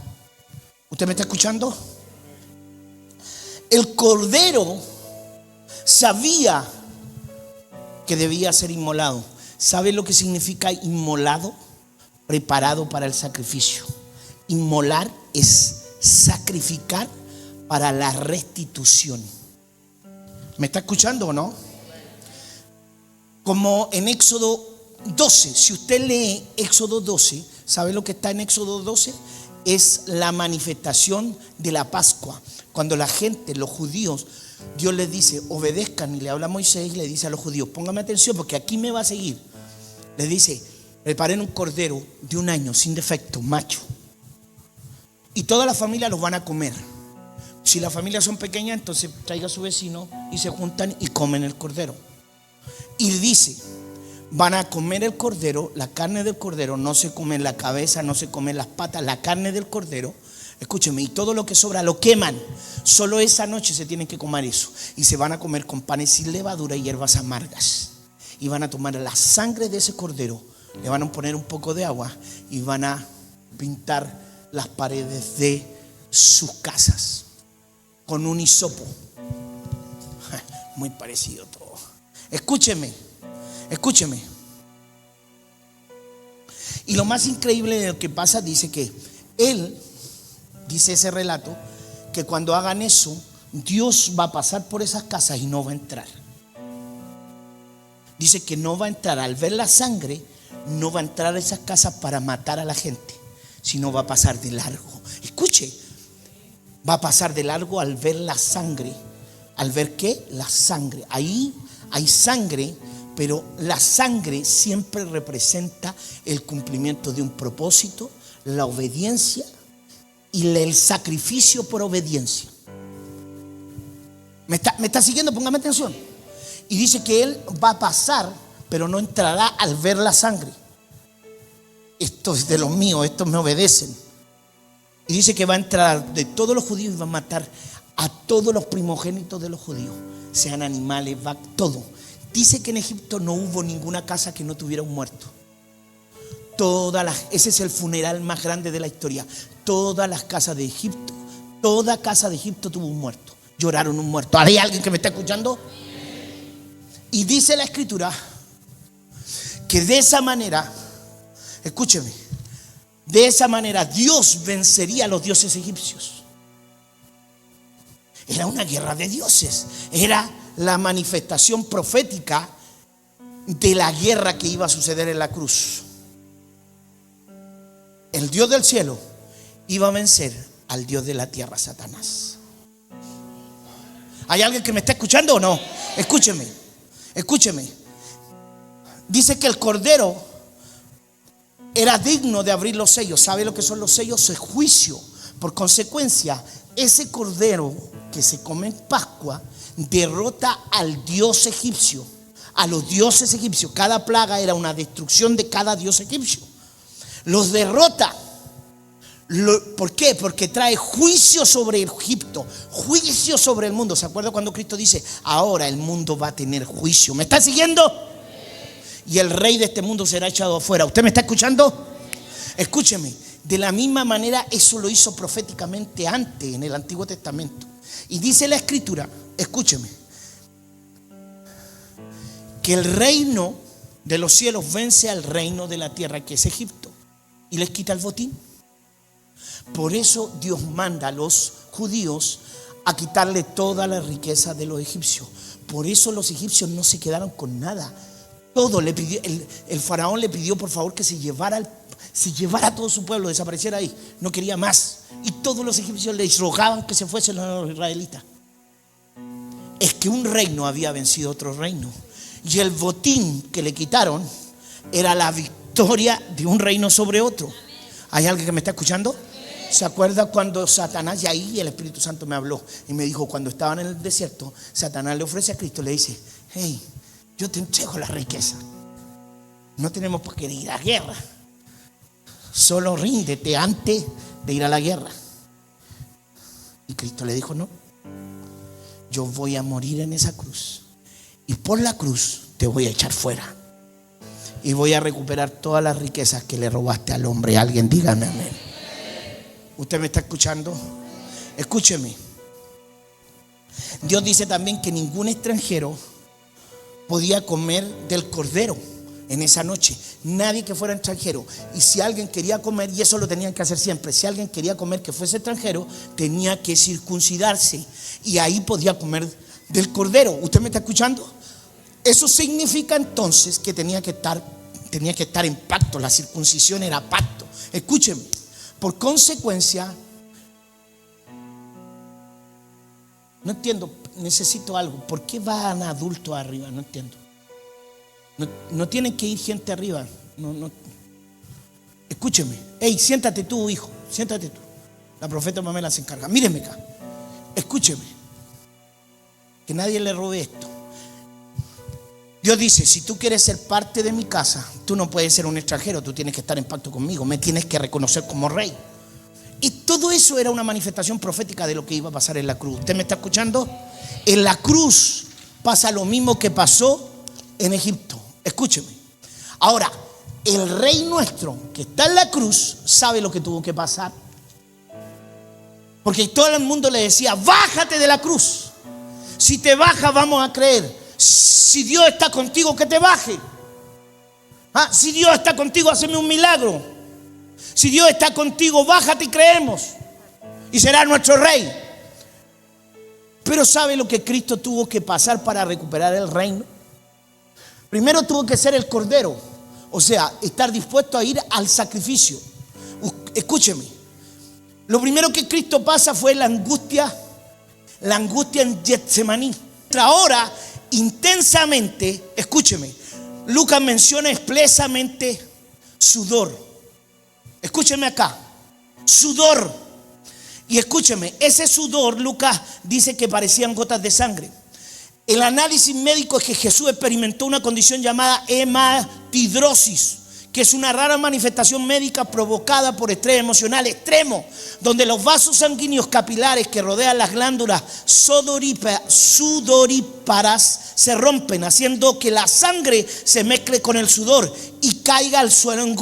¿Usted me está escuchando? El Cordero sabía que debía ser inmolado. ¿Sabe lo que significa inmolado? Preparado para el sacrificio. Inmolar es sacrificar para la restitución. ¿Me está escuchando o no? Como en Éxodo 12, si usted lee Éxodo 12, ¿sabe lo que está en Éxodo 12? Es la manifestación de la Pascua. Cuando la gente, los judíos, Dios les dice, obedezcan, y le habla a Moisés y le dice a los judíos, póngame atención porque aquí me va a seguir. Les dice, preparen un cordero de 1 año, sin defecto, macho. Y toda la familia los van a comer. Si las familias son pequeñas, entonces traiga a su vecino y se juntan y comen el cordero. Y dice, van a comer el cordero, la carne del cordero, no se come la cabeza, no se come las patas, la carne del cordero. Escúcheme, y todo lo que sobra lo queman. Solo esa noche se tienen que comer eso. Y se van a comer con panes sin levadura y hierbas amargas. Y van a tomar la sangre de ese cordero, le van a poner un poco de agua y van a pintar las paredes de sus casas con un hisopo. Muy parecido todo. Escúcheme. Y lo más increíble de lo que pasa, dice que él, dice ese relato, que cuando hagan eso, Dios va a pasar por esas casas y no va a entrar. Dice que no va a entrar, al ver la sangre, no va a entrar a esas casas para matar a la gente, sino va a pasar de largo. Escuche, va a pasar de largo al ver la sangre. ¿Al ver qué? La sangre. Ahí hay sangre, pero la sangre siempre representa el cumplimiento de un propósito, la obediencia y el sacrificio por obediencia. ¿Me está siguiendo? Póngame atención. Y dice que él va a pasar, pero no entrará al ver la sangre. Esto es de los míos, estos me obedecen. Y dice que va a entrar de todos los judíos y va a matar a todos los primogénitos de los judíos, sean animales, todo. Dice que en Egipto no hubo ninguna casa que no tuviera un muerto. Ese es el funeral más grande de la historia. Todas las casas de Egipto, toda casa de Egipto tuvo un muerto. Lloraron un muerto. ¿Hay alguien que me está escuchando? Y dice la escritura que de esa manera, escúcheme, de esa manera Dios vencería a los dioses egipcios. Era una guerra de dioses. Era la manifestación profética de la guerra que iba a suceder en la cruz. El Dios del cielo iba a vencer al Dios de la tierra, Satanás. ¿Hay alguien que me está escuchando o no? Escúcheme. Dice que el cordero era digno de abrir los sellos. ¿Sabe lo que son los sellos? Es juicio. Por consecuencia, ese cordero que se come en Pascua derrota al dios egipcio, a los dioses egipcios. Cada plaga era una destrucción de cada dios egipcio. Los derrota. ¿Por qué? Porque trae juicio sobre Egipto, juicio sobre el mundo. ¿Se acuerda cuando Cristo dice, ahora el mundo va a tener juicio? ¿Me está siguiendo? Y el rey de este mundo será echado afuera. ¿Usted me está escuchando? Escúcheme, de la misma manera eso lo hizo proféticamente antes en el Antiguo Testamento. Y dice la escritura, escúcheme, que el reino de los cielos vence al reino de la tierra, que es Egipto, y les quita el botín. Por eso Dios manda a los judíos a quitarle toda la riqueza de los egipcios. Por eso los egipcios no se quedaron con nada. Todo le pidió, el faraón le pidió por favor que se llevara a todo su pueblo, desapareciera ahí. No quería más. Y todos los egipcios les rogaban que se fuesen los israelitas. Es que un reino había vencido otro reino. Y el botín que le quitaron era la victoria de un reino sobre otro. ¿Hay alguien que me está escuchando? ¿Se acuerda cuando Satanás, y ahí el Espíritu Santo me habló y me dijo, cuando estaban en el desierto, Satanás le ofrece a Cristo, le dice, hey, yo te entrego la riqueza, no tenemos por qué ir a la guerra, solo ríndete antes de ir a la guerra. Y Cristo le dijo, no, yo voy a morir en esa cruz y por la cruz te voy a echar fuera y voy a recuperar todas las riquezas que le robaste al hombre. Alguien dígame amén. ¿Usted me está escuchando? Escúcheme. Dios dice también que ningún extranjero podía comer del cordero en esa noche. Nadie que fuera extranjero. Y si alguien quería comer, y eso lo tenían que hacer siempre, si alguien quería comer que fuese extranjero, tenía que circuncidarse. Y ahí podía comer del cordero. ¿Usted me está escuchando? Eso significa entonces que tenía que estar en pacto. La circuncisión era pacto. Escúcheme. Por consecuencia, no entiendo, necesito algo. ¿Por qué van adultos arriba? No entiendo. No tienen que ir gente arriba. No. Escúcheme. Hey, siéntate tú, hijo. Siéntate tú. La profeta Pamela se encarga. Míreme acá. Escúcheme. Que nadie le robe esto. Dios dice: si tú quieres ser parte de mi casa, tú no puedes ser un extranjero. Tú tienes que estar en pacto conmigo. Me tienes que reconocer como rey. Y todo eso era una manifestación profética de lo que iba a pasar en la cruz. ¿Usted me está escuchando? En la cruz pasa lo mismo que pasó en Egipto. Escúcheme. Ahora, el rey nuestro que está en la cruz sabe lo que tuvo que pasar. Porque todo el mundo le decía: bájate de la cruz. Si te bajas vamos a creer. Si Dios está contigo, que te baje. Si Dios está contigo, hazme un milagro. Si Dios está contigo, bájate y creemos. Y será nuestro rey. Pero ¿sabe lo que Cristo tuvo que pasar para recuperar el reino? Primero tuvo que ser el cordero. O sea, estar dispuesto a ir al sacrificio. Escúcheme. Lo primero que Cristo pasa fue la angustia en Getsemaní. Ahora, intensamente, escúcheme, Lucas menciona expresamente sudor. Escúcheme acá, sudor. Y escúcheme, ese sudor, Lucas dice que parecían gotas de sangre. El análisis médico es que Jesús experimentó una condición llamada hematidrosis, que es una rara manifestación médica provocada por estrés emocional extremo, donde los vasos sanguíneos capilares que rodean las glándulas sudoríparas se rompen, haciendo que la sangre se mezcle con el sudor y caiga al suelo en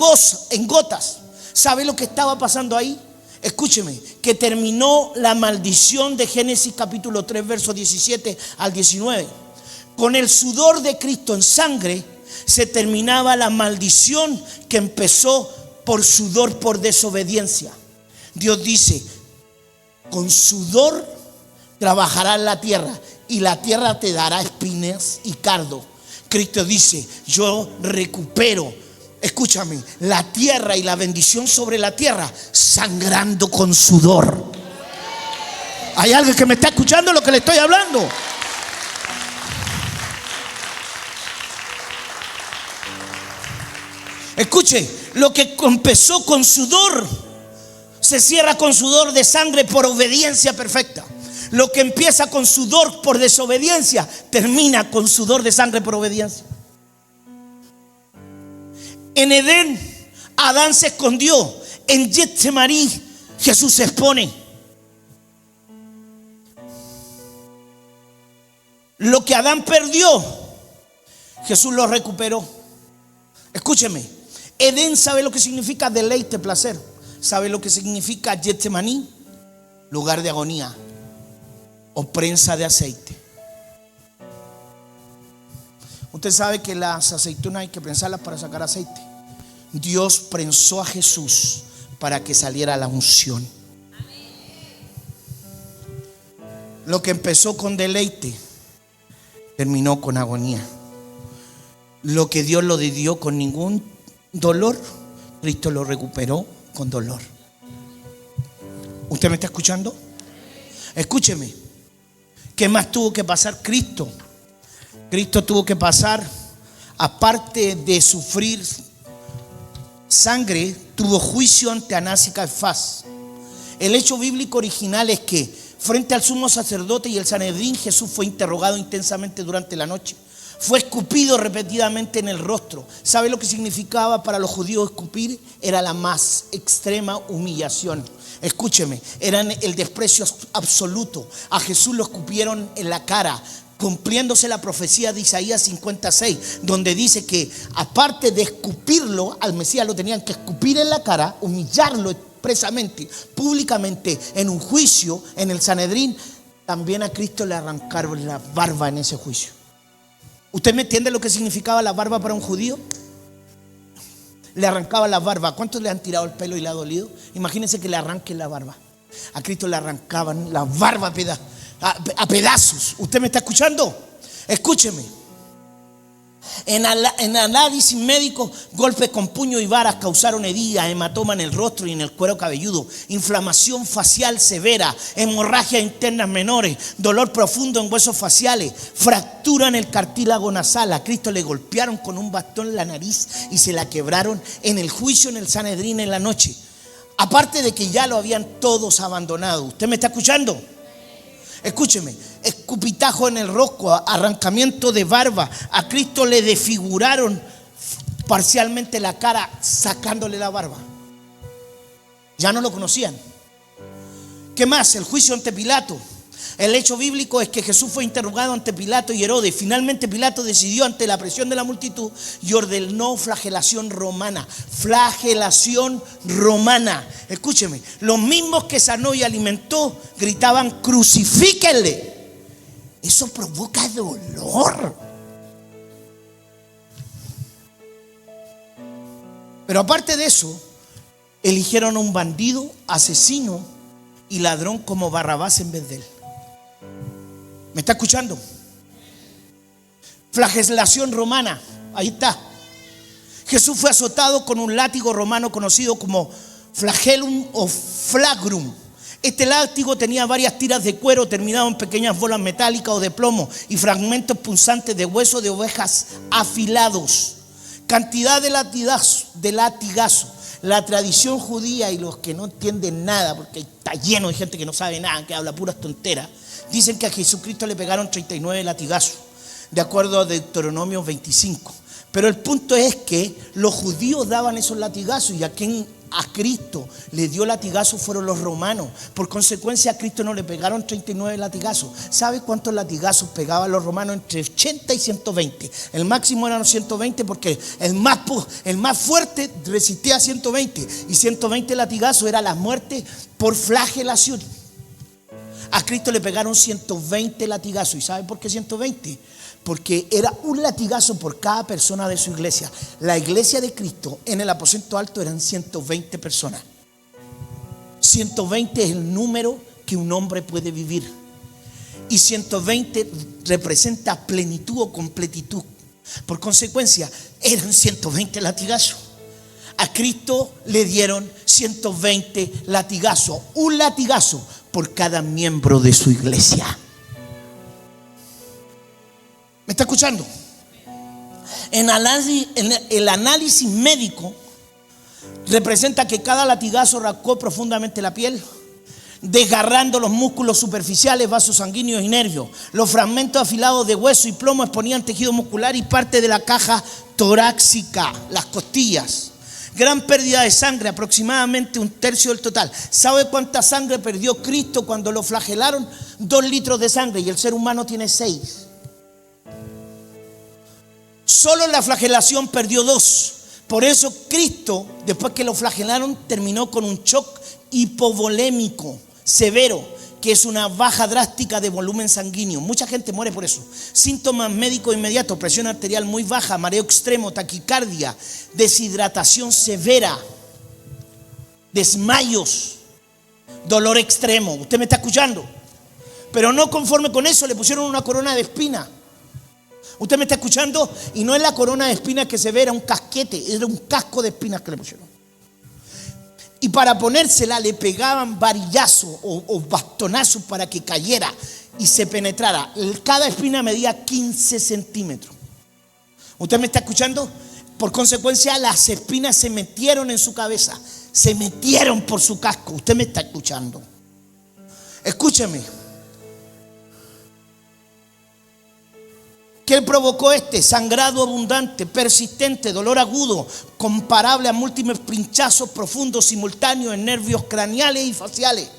gotas. ¿Sabe lo que estaba pasando ahí? Escúcheme, que terminó la maldición de Génesis capítulo 3 versos 17 al 19. Con el sudor de Cristo en sangre se terminaba la maldición que empezó por sudor, por desobediencia. Dios dice: con sudor trabajarás la tierra y la tierra te dará espinas y cardo. Cristo dice: yo recupero, escúchame, la tierra y la bendición sobre la tierra sangrando con sudor. ¿Hay alguien que me está escuchando lo que le estoy hablando? Escuche, lo que empezó con sudor se cierra con sudor de sangre por obediencia perfecta. Lo que empieza con sudor por desobediencia termina con sudor de sangre por obediencia. En Edén, Adán se escondió. En Getsemaní, Jesús se expone. Lo que Adán perdió, Jesús lo recuperó. Escúcheme. Edén, ¿sabe lo que significa deleite, placer? ¿Sabe lo que significa Getsemaní? Lugar de agonía o prensa de aceite. Usted sabe que las aceitunas hay que prensarlas para sacar aceite. Dios prensó a Jesús para que saliera la unción. Lo que empezó con deleite terminó con agonía. Lo que Dios lo dio con ningún dolor, Cristo lo recuperó con dolor. ¿Usted me está escuchando? Escúcheme. ¿Qué más tuvo que pasar Cristo? Cristo tuvo que pasar, aparte de sufrir sangre, tuvo juicio ante Anás y Caifás. El hecho bíblico original es que frente al sumo sacerdote y el Sanedrín, Jesús fue interrogado intensamente durante la noche. Fue escupido repetidamente en el rostro. ¿Sabe lo que significaba para los judíos escupir? Era la más extrema humillación. Escúcheme, era el desprecio absoluto. A Jesús lo escupieron en la cara, cumpliéndose la profecía de Isaías 56, donde dice que aparte de escupirlo, al Mesías lo tenían que escupir en la cara, humillarlo expresamente, públicamente, en un juicio, en el Sanedrín. También a Cristo le arrancaron la barba en ese juicio. ¿Usted me entiende lo que significaba la barba para un judío? Le arrancaba la barba. ¿Cuántos le han tirado el pelo y le ha dolido? Imagínense que le arranquen la barba. A Cristo le arrancaban la barba a pedazos. ¿Usted me está escuchando? Escúcheme. En análisis médico, golpes con puño y varas causaron heridas, hematoma en el rostro y en el cuero cabelludo, inflamación facial severa, hemorragias internas menores, dolor profundo en huesos faciales, fractura en el cartílago nasal. A Cristo le golpearon con un bastón en la nariz y se la quebraron en el juicio en el Sanedrín en la noche. Aparte de que ya lo habían todos abandonado. ¿Usted me está escuchando? Escúcheme, escupitajo en el rostro, arrancamiento de barba. A Cristo le desfiguraron parcialmente la cara sacándole la barba. Ya no lo conocían. ¿Qué más? El juicio ante Pilato. El hecho bíblico es que Jesús fue interrogado ante Pilato y Herodes. Finalmente Pilato decidió ante la presión de la multitud y ordenó flagelación romana. Flagelación romana. Escúcheme, los mismos que sanó y alimentó gritaban: crucifíquenle. Eso provoca dolor. Pero aparte de eso, eligieron a un bandido, asesino y ladrón como Barrabás en vez de él. ¿Me está escuchando? Flagelación romana. Ahí está. Jesús fue azotado con un látigo romano conocido como flagellum o flagrum. Este látigo tenía varias tiras de cuero terminado en pequeñas bolas metálicas o de plomo y fragmentos punzantes de hueso de ovejas afilados. Cantidad de latigazo. La tradición judía y los que no entienden nada, porque está lleno de gente que no sabe nada, que habla puras tonteras, dicen que a Jesucristo le pegaron 39 latigazos, de acuerdo a Deuteronomio 25. Pero el punto es que los judíos daban esos latigazos y a quien a Cristo le dio latigazos fueron los romanos. Por consecuencia, a Cristo no le pegaron 39 latigazos. ¿Sabe cuántos latigazos pegaban los romanos? Entre 80 y 120. El máximo eran 120 porque el más fuerte resistía a 120. Y 120 latigazos era la muerte por flagelación. A Cristo le pegaron 120 latigazos. ¿Y sabe por qué 120? Porque era un latigazo por cada persona de su iglesia. La iglesia de Cristo en el aposento alto eran 120 personas. 120 es el número que un hombre puede vivir. Y 120 representa plenitud o completitud. Por consecuencia, eran 120 latigazos. A Cristo le dieron 120 latigazos. Un latigazo por cada miembro de su iglesia. ¿Me está escuchando? En el análisis médico representa que cada latigazo rascó profundamente la piel, desgarrando los músculos superficiales, vasos sanguíneos y nervios. Los fragmentos afilados de hueso y plomo exponían tejido muscular y parte de la caja torácica, las costillas. Gran pérdida de sangre, aproximadamente 1/3 del total. ¿Sabe cuánta sangre perdió Cristo cuando lo flagelaron? 2 litros de sangre, y el ser humano tiene 6. Solo en la flagelación perdió 2. Por eso Cristo, después que lo flagelaron, terminó con un shock hipovolémico severo, que es una baja drástica de volumen sanguíneo. Mucha gente muere por eso. Síntomas médicos inmediatos: presión arterial muy baja, mareo extremo, taquicardia, deshidratación severa, desmayos, dolor extremo. ¿Usted me está escuchando? Pero no conforme con eso, le pusieron una corona de espinas. ¿Usted me está escuchando? Y no es la corona de espinas que se ve, era un casquete, era un casco de espinas que le pusieron. Y para ponérsela le pegaban varillazos o bastonazos para que cayera y se penetrara. Cada espina medía 15 centímetros. ¿Usted me está escuchando? Por consecuencia, las espinas se metieron en su cabeza, se metieron por su casco. ¿Usted me está escuchando? Escúcheme. ¿Qué provocó sangrado abundante, persistente, dolor agudo, comparable a múltiples pinchazos profundos simultáneos en nervios craneales y faciales?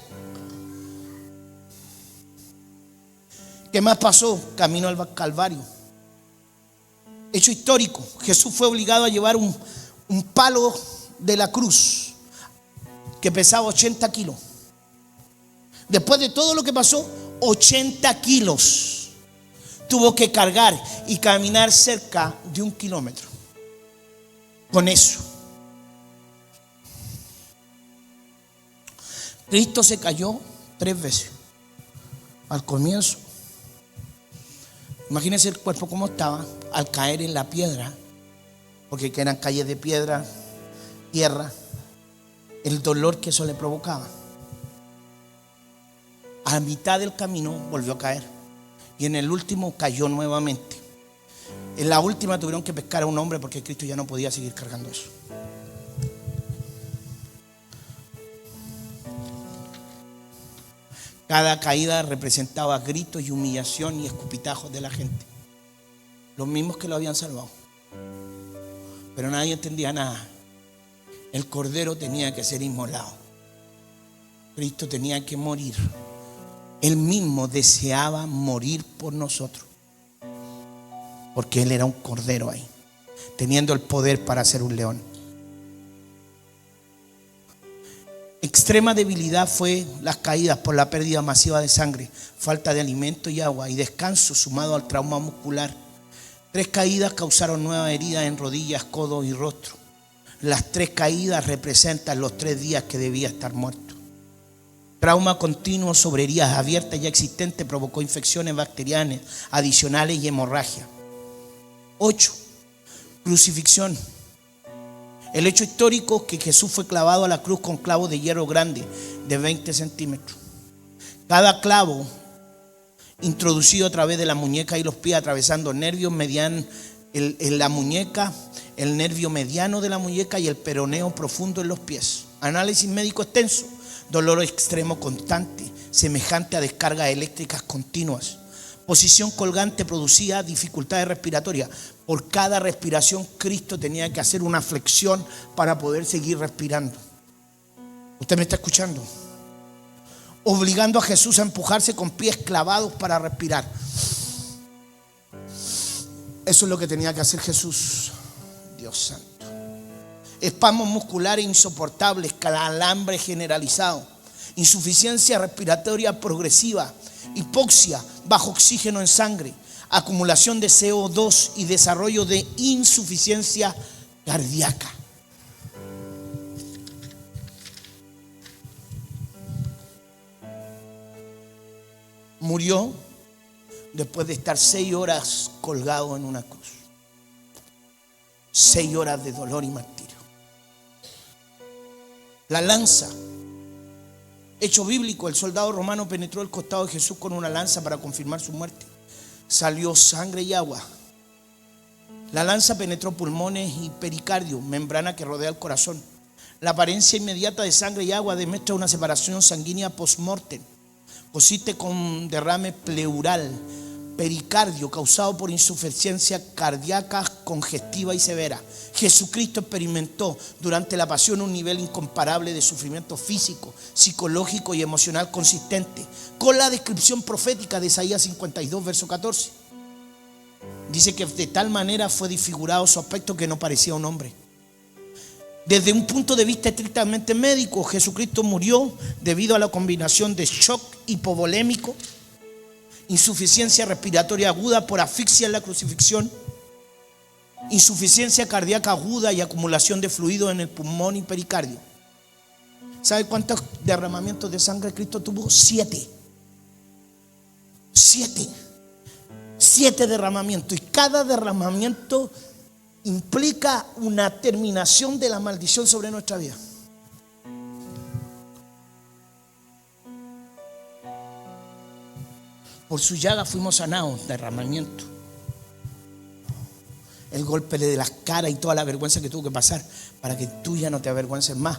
¿Qué más pasó? Camino al Calvario. Hecho histórico. Jesús fue obligado a llevar un palo de la cruz que pesaba 80 kilos. Después de todo lo que pasó, 80 kilos. Tuvo que cargar y caminar cerca de 1 kilómetro con eso. Cristo se cayó 3 veces al comienzo. Imagínense el cuerpo como estaba al caer en la piedra, porque eran calles de piedra, tierra, el dolor que eso le provocaba. A mitad del camino volvió a caer y en el último cayó nuevamente. En la última tuvieron que pescar a un hombre porque Cristo ya no podía seguir cargando eso. Cada caída representaba gritos y humillación y escupitajos de la gente, los mismos que lo habían salvado. Pero nadie entendía nada. El cordero tenía que ser inmolado. Cristo tenía que morir. Él mismo deseaba morir por nosotros, porque Él era un cordero ahí, teniendo el poder para ser un león. Extrema debilidad fue las caídas por la pérdida masiva de sangre, falta de alimento y agua y descanso sumado al trauma muscular. 3 caídas causaron nuevas heridas en rodillas, codos y rostro. Las 3 caídas representan los 3 días que debía estar muerto. Trauma continuo sobre heridas abiertas ya existentes provocó infecciones bacterianas adicionales y hemorragia. 8. Crucifixión. El hecho histórico que Jesús fue clavado a la cruz con clavos de hierro grande de 20 centímetros. Cada clavo introducido a través de la muñeca y los pies, atravesando nervios medianos en la muñeca, el nervio mediano de la muñeca y el peroneo profundo en los pies. Análisis médico extenso. Dolor extremo constante, semejante a descargas eléctricas continuas. Posición colgante producía dificultades respiratorias. Por cada respiración, Cristo tenía que hacer una flexión para poder seguir respirando. ¿Usted me está escuchando? Obligando a Jesús a empujarse con pies clavados para respirar. Eso es lo que tenía que hacer Jesús. Dios santo. Espasmos musculares insoportables, calambre generalizado, insuficiencia respiratoria progresiva, hipoxia, bajo oxígeno en sangre, acumulación de CO2 y desarrollo de insuficiencia cardíaca. Murió después de estar 6 horas colgado en una cruz. 6 horas de dolor y martirio. La lanza. Hecho bíblico, el soldado romano penetró el costado de Jesús con una lanza para confirmar su muerte. Salió sangre y agua. La lanza penetró pulmones y pericardio, membrana que rodea el corazón. La apariencia inmediata de sangre y agua demuestra una separación sanguínea post-mortem. Consiste con derrame pleural, pericardio causado por insuficiencia cardíaca congestiva y severa. Jesucristo experimentó durante la pasión un nivel incomparable de sufrimiento físico, psicológico y emocional consistente con la descripción profética de Isaías 52, verso 14. Dice que de tal manera fue disfigurado su aspecto que no parecía un hombre. Desde un punto de vista estrictamente médico, Jesucristo murió debido a la combinación de shock hipovolémico, insuficiencia respiratoria aguda por asfixia en la crucifixión, insuficiencia cardíaca aguda y acumulación de fluido en el pulmón y pericardio. ¿Sabe cuántos derramamientos de sangre Cristo tuvo? 7. 7 derramamientos. Y cada derramamiento implica una terminación de la maldición sobre nuestra vida. Por su llaga fuimos sanados, derramamiento. El golpe de las caras y toda la vergüenza que tuvo que pasar para que tú ya no te avergüences más.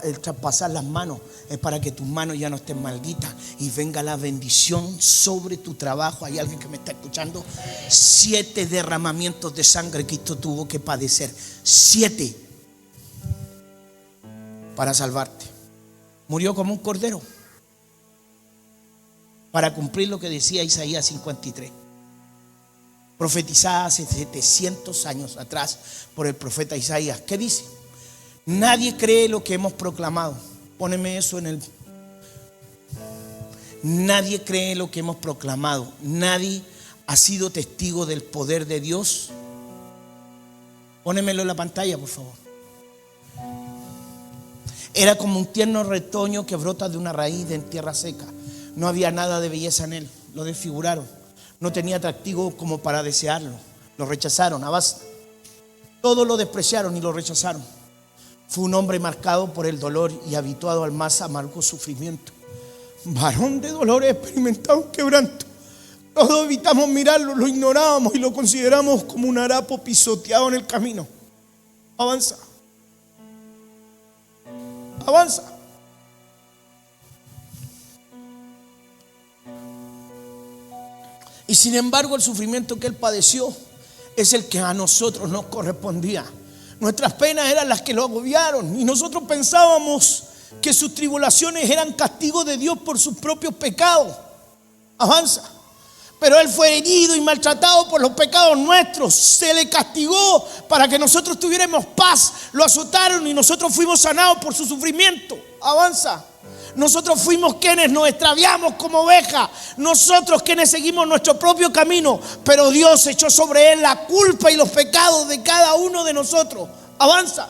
El traspasar las manos es para que tus manos ya no estén malditas y venga la bendición sobre tu trabajo. Hay alguien que me está escuchando. 7 derramamientos de sangre Cristo tuvo que padecer. 7 para salvarte. Murió como un cordero para cumplir lo que decía Isaías 53. Profetizada hace 700 años atrás por el profeta Isaías. ¿Qué dice? Nadie cree lo que hemos proclamado. Póneme eso en el... Nadie cree lo que hemos proclamado. Nadie ha sido testigo del poder de Dios? Pónemelo en la pantalla, por favor. Era como un tierno retoño que brota de una raíz en tierra seca. No había nada de belleza en él. Lo desfiguraron. No tenía atractivo como para desearlo. Lo rechazaron. Todos lo despreciaron y lo rechazaron. Fue un hombre marcado por el dolor y habituado al más amargo sufrimiento. Varón de dolores, experimentado un quebranto. Todos evitamos mirarlo, lo ignorábamos y lo consideramos como un harapo pisoteado en el camino. Avanza. Avanza. Y sin embargo, el sufrimiento que él padeció es el que a nosotros nos correspondía. Nuestras penas eran las que lo agobiaron y nosotros pensábamos que sus tribulaciones eran castigo de Dios por sus propios pecados. Avanza. Pero él fue herido y maltratado por los pecados nuestros. Se le castigó para que nosotros tuviéramos paz. Lo azotaron y nosotros fuimos sanados por su sufrimiento. Avanza. Nosotros fuimos quienes nos extraviamos como ovejas. Nosotros quienes seguimos nuestro propio camino. Pero Dios echó sobre él la culpa y los pecados de cada uno de nosotros. Avanza.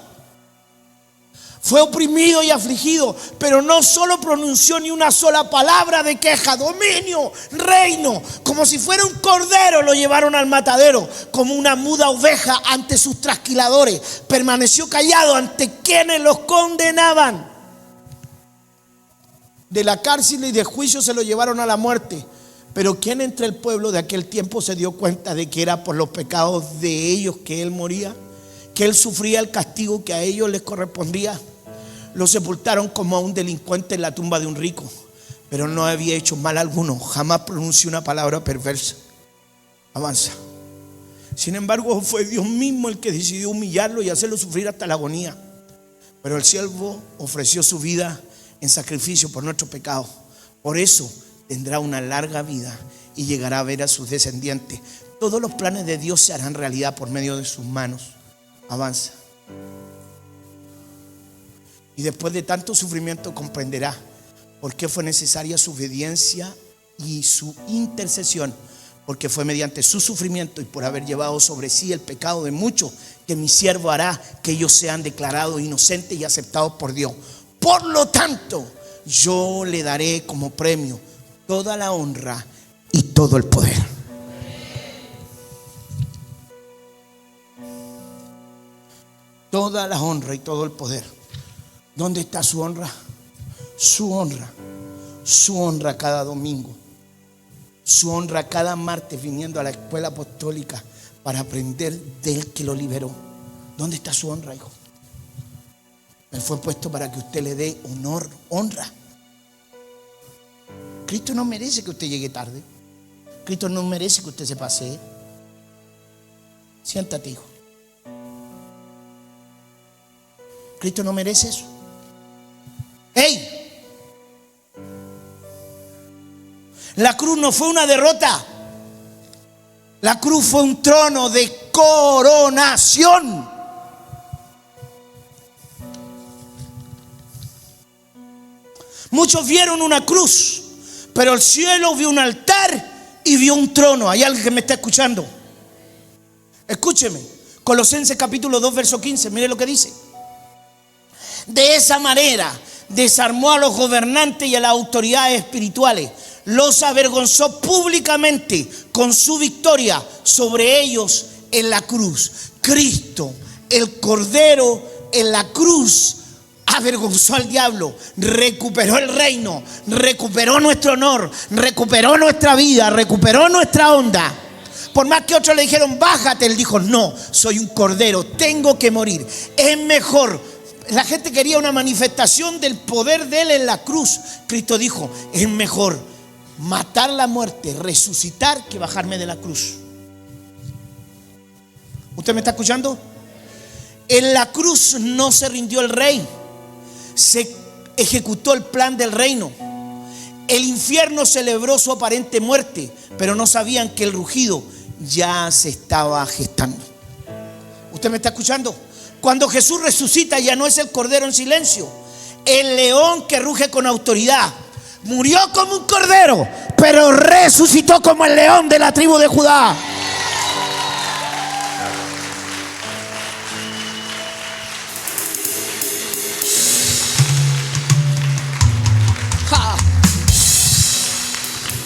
Fue oprimido y afligido, pero no solo pronunció ni una sola palabra de queja. Dominio, reino, como si fuera un cordero lo llevaron al matadero, como una muda oveja ante sus trasquiladores. Permaneció callado ante quienes los condenaban. De la cárcel y de juicio se lo llevaron a la muerte. Pero ¿quién entre el pueblo de aquel tiempo se dio cuenta de que era por los pecados de ellos que él moría? Que él sufría el castigo que a ellos les correspondía. Lo sepultaron como a un delincuente en la tumba de un rico, pero no había hecho mal alguno. Jamás pronunció una palabra perversa. Avanza. Sin embargo, fue Dios mismo el que decidió humillarlo y hacerlo sufrir hasta la agonía. Pero el siervo ofreció su vida en sacrificio por nuestros pecados. Por eso tendrá una larga vida y llegará a ver a sus descendientes. Todos los planes de Dios se harán realidad por medio de sus manos. Avanza. Y después de tanto sufrimiento comprenderá por qué fue necesaria su obediencia y su intercesión. Porque fue mediante su sufrimiento y por haber llevado sobre sí el pecado de muchos que mi siervo hará que ellos sean declarados inocentes y aceptados por Dios. Por lo tanto, yo le daré como premio toda la honra y todo el poder. Toda la honra y todo el poder. ¿Dónde está su honra? Su honra. Su honra cada domingo. Su honra cada martes viniendo a la escuela apostólica para aprender del que lo liberó. ¿Dónde está su honra, hijo? Él fue puesto para que usted le dé honor, honra. Cristo no merece que usted llegue tarde. Cristo no merece que usted se pasee. Siéntate, hijo. Cristo no merece eso. ¡Hey! La cruz no fue una derrota. La cruz fue un trono de coronación. Muchos vieron una cruz, pero el cielo vio un altar y vio un trono. ¿Hay alguien que me está escuchando? Escúcheme. Colosenses capítulo 2 verso 15. Mire lo que dice. De esa manera desarmó a los gobernantes y a las autoridades espirituales. Los avergonzó públicamente con su victoria sobre ellos en la cruz. Cristo, el Cordero, en la cruz avergonzó al diablo, recuperó el reino, recuperó nuestro honor, recuperó nuestra vida, recuperó nuestra onda. Por más que otros le dijeron bájate, él dijo no, soy un cordero, tengo que morir. Es mejor. La gente quería una manifestación del poder de él en la cruz. Cristo dijo, es mejor matar la muerte, resucitar, que bajarme de la cruz. ¿Usted me está escuchando? En la cruz no se rindió el rey. Se ejecutó el plan del reino. El infierno celebró su aparente muerte, pero no sabían que el rugido ya se estaba gestando. ¿Usted me está escuchando? Cuando Jesús resucita ya no es el cordero en silencio, el león que ruge con autoridad. Murió como un cordero, pero resucitó como el león de la tribu de Judá.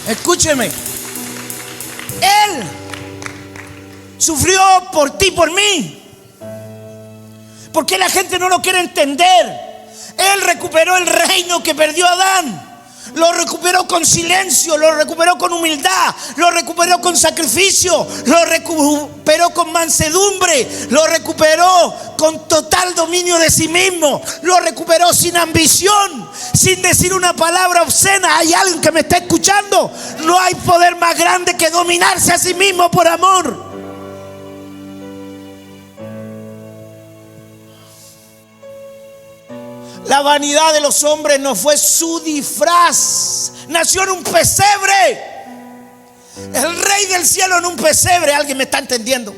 Escúcheme, Él sufrió por ti, por mí. ¿Por qué la gente no lo quiere entender? Él recuperó el reino que perdió Adán. Lo recuperó con silencio, lo recuperó con humildad, lo recuperó con sacrificio, lo recuperó con mansedumbre, lo recuperó con total dominio de sí mismo, lo recuperó sin ambición, sin decir una palabra obscena. ¿Hay alguien que me está escuchando? No hay poder más grande que dominarse a sí mismo por amor. La vanidad de los hombres no fue su disfraz. Nació en un pesebre. El Rey del cielo en un pesebre. ¿Alguien me está entendiendo?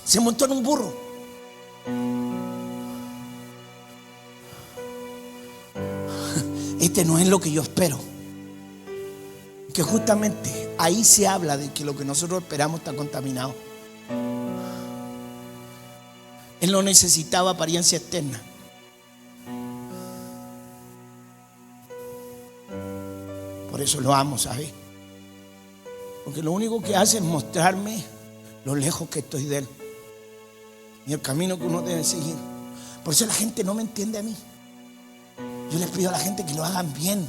Se montó en un burro. Este no es lo que yo espero. Que justamente ahí se habla de que lo que nosotros esperamos está contaminado. Él no necesitaba apariencia externa. Por eso lo amo, ¿sabes? Porque lo único que hace es mostrarme lo lejos que estoy de Él y el camino que uno debe seguir. Por eso la gente no me entiende a mí. Yo les pido a la gente que lo hagan bien,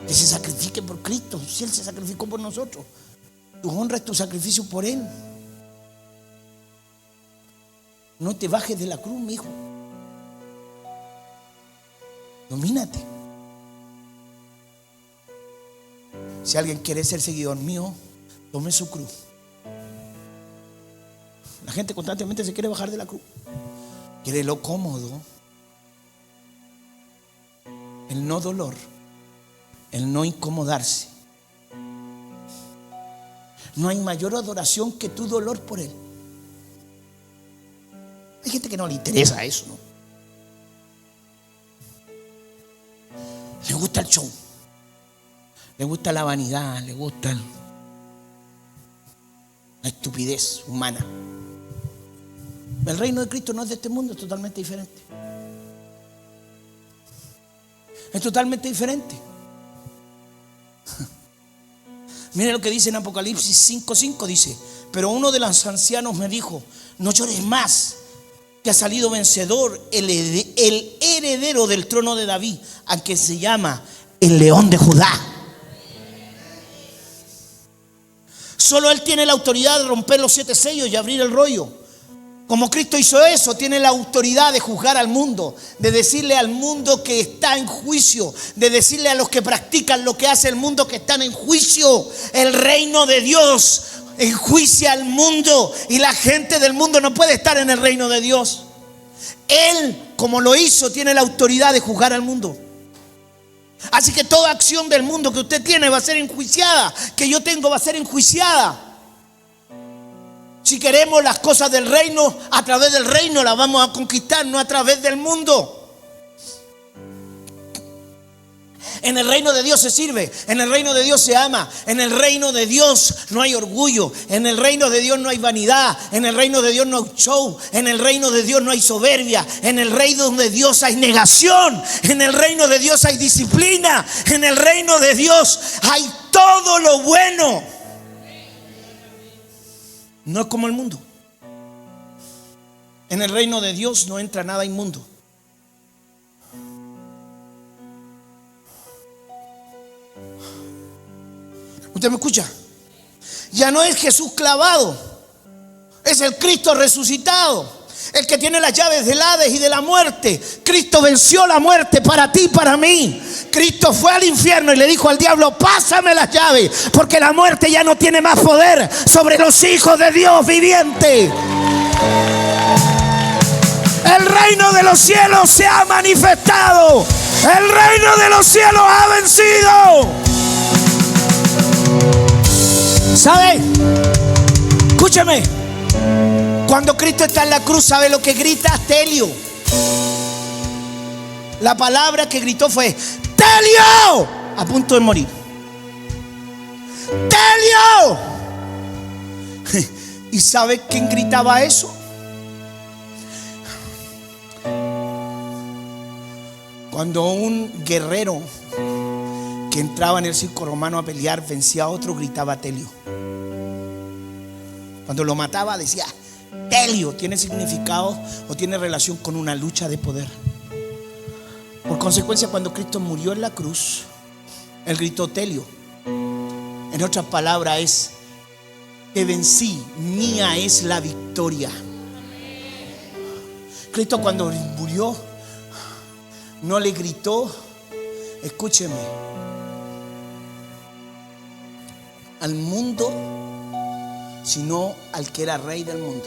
que se sacrifiquen por Cristo. Si Él se sacrificó por nosotros, tu honra es tu sacrificio por Él. No te bajes de la cruz, mi hijo. Domínate. Si alguien quiere ser seguidor mío, tome su cruz. La gente constantemente se quiere bajar de la cruz. Quiere lo cómodo, el no dolor, el no incomodarse. No hay mayor adoración que tu dolor por Él. Hay gente que no le interesa eso, ¿no? Le gusta el show, le gusta la vanidad, le gusta la estupidez humana. El reino de Cristo no es de este mundo, es totalmente diferente. Es totalmente diferente. Mire lo que dice en Apocalipsis 5:5, dice: pero uno de los ancianos me dijo: no llores más, que ha salido vencedor el heredero del trono de David, a quien se llama el León de Judá. Solo Él tiene la autoridad de romper los 7 sellos y abrir el rollo. Como Cristo hizo eso, tiene la autoridad de juzgar al mundo, de decirle al mundo que está en juicio, de decirle a los que practican lo que hace el mundo que están en juicio. El reino de Dios enjuicia al mundo y la gente del mundo no puede estar en el reino de Dios. Él, como lo hizo, tiene la autoridad de juzgar al mundo. Así que toda acción del mundo que usted tiene va a ser enjuiciada, que yo tengo va a ser enjuiciada. Si queremos las cosas del reino, a través del reino las vamos a conquistar, no a través del mundo. En el reino de Dios se sirve, en el reino de Dios se ama, en el reino de Dios no hay orgullo, en el reino de Dios no hay vanidad, en el reino de Dios no hay show, en el reino de Dios no hay soberbia, en el reino de Dios hay negación, en el reino de Dios hay disciplina, en el reino de Dios hay todo lo bueno. No es como el mundo. En el reino de Dios no entra nada inmundo. ¿Usted me escucha? Ya no es Jesús clavado, es el Cristo resucitado, el que tiene las llaves del Hades y de la muerte. Cristo venció la muerte para ti y para mí. Cristo fue al infierno y le dijo al diablo: pásame las llaves, porque la muerte ya no tiene más poder sobre los hijos de Dios viviente. El reino de los cielos se ha manifestado. El reino de los cielos ha vencido. ¿Sabe? Escúcheme. Cuando Cristo está en la cruz, ¿sabe lo que grita? Telio. La palabra que gritó fue: ¡Telio! A punto de morir. ¡Telio! ¿Y sabe quién gritaba eso? Cuando un guerrero que entraba en el circo romano a pelear vencía a otro, gritaba Telio. Cuando lo mataba decía Telio. Tiene significado o tiene relación con una lucha de poder. Por consecuencia, cuando Cristo murió en la cruz, Él gritó Telio. En otras palabras es: te vencí, mía es la victoria. Cristo cuando murió no le gritó, escúcheme, al mundo, sino al que era rey del mundo.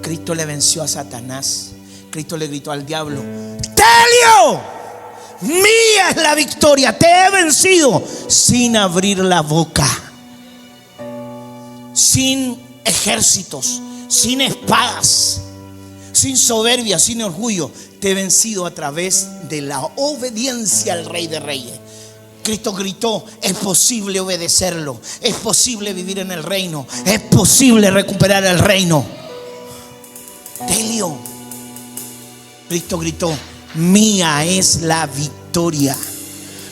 Cristo le venció a Satanás. Cristo le gritó al diablo: ¡Telio! Mía es la victoria, te he vencido, sin abrir la boca, sin ejércitos, sin espadas, sin soberbia, sin orgullo. Te he vencido a través de la obediencia al Rey de Reyes. Cristo gritó: es posible obedecerlo, es posible vivir en el reino, es posible recuperar el reino. Telio. Cristo gritó: mía es la victoria.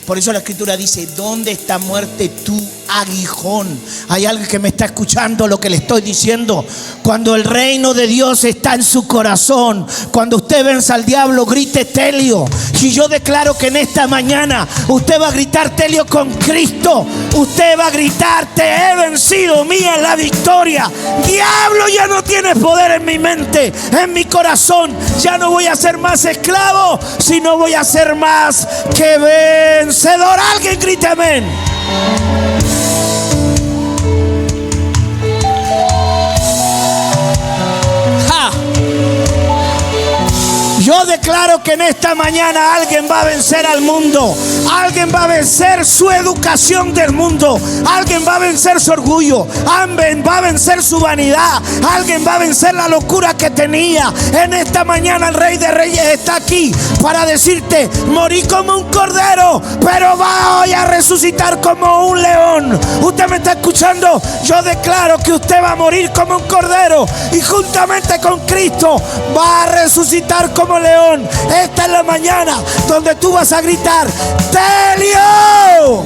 Por eso la Escritura dice: ¿dónde está, muerte, tu aguijón? Hay alguien que me está escuchando lo que le estoy diciendo. Cuando el reino de Dios está en su corazón, cuando usted venza al diablo, grite Telio. Y yo declaro que en esta mañana usted va a gritar Telio con Cristo. Usted va a gritar: te he vencido, mía es la victoria. Diablo, ya no tienes poder en mi mente, en mi corazón. Ya no voy a ser más esclavo, sino voy a ser más que vencedor. Alguien grite amén. Yo declaro que en esta mañana alguien va a vencer al mundo. Alguien va a vencer su educación del mundo. Alguien va a vencer su orgullo. Alguien va a vencer su vanidad. Alguien va a vencer la locura que tenía. En esta mañana el Rey de Reyes está aquí para decirte: morí como un cordero, pero voy a resucitar como un león. Usted me está escuchando. Yo declaro que usted va a morir como un cordero y juntamente con Cristo va a resucitar como león. Esta es la mañana donde tú vas a gritar: ¡Telio!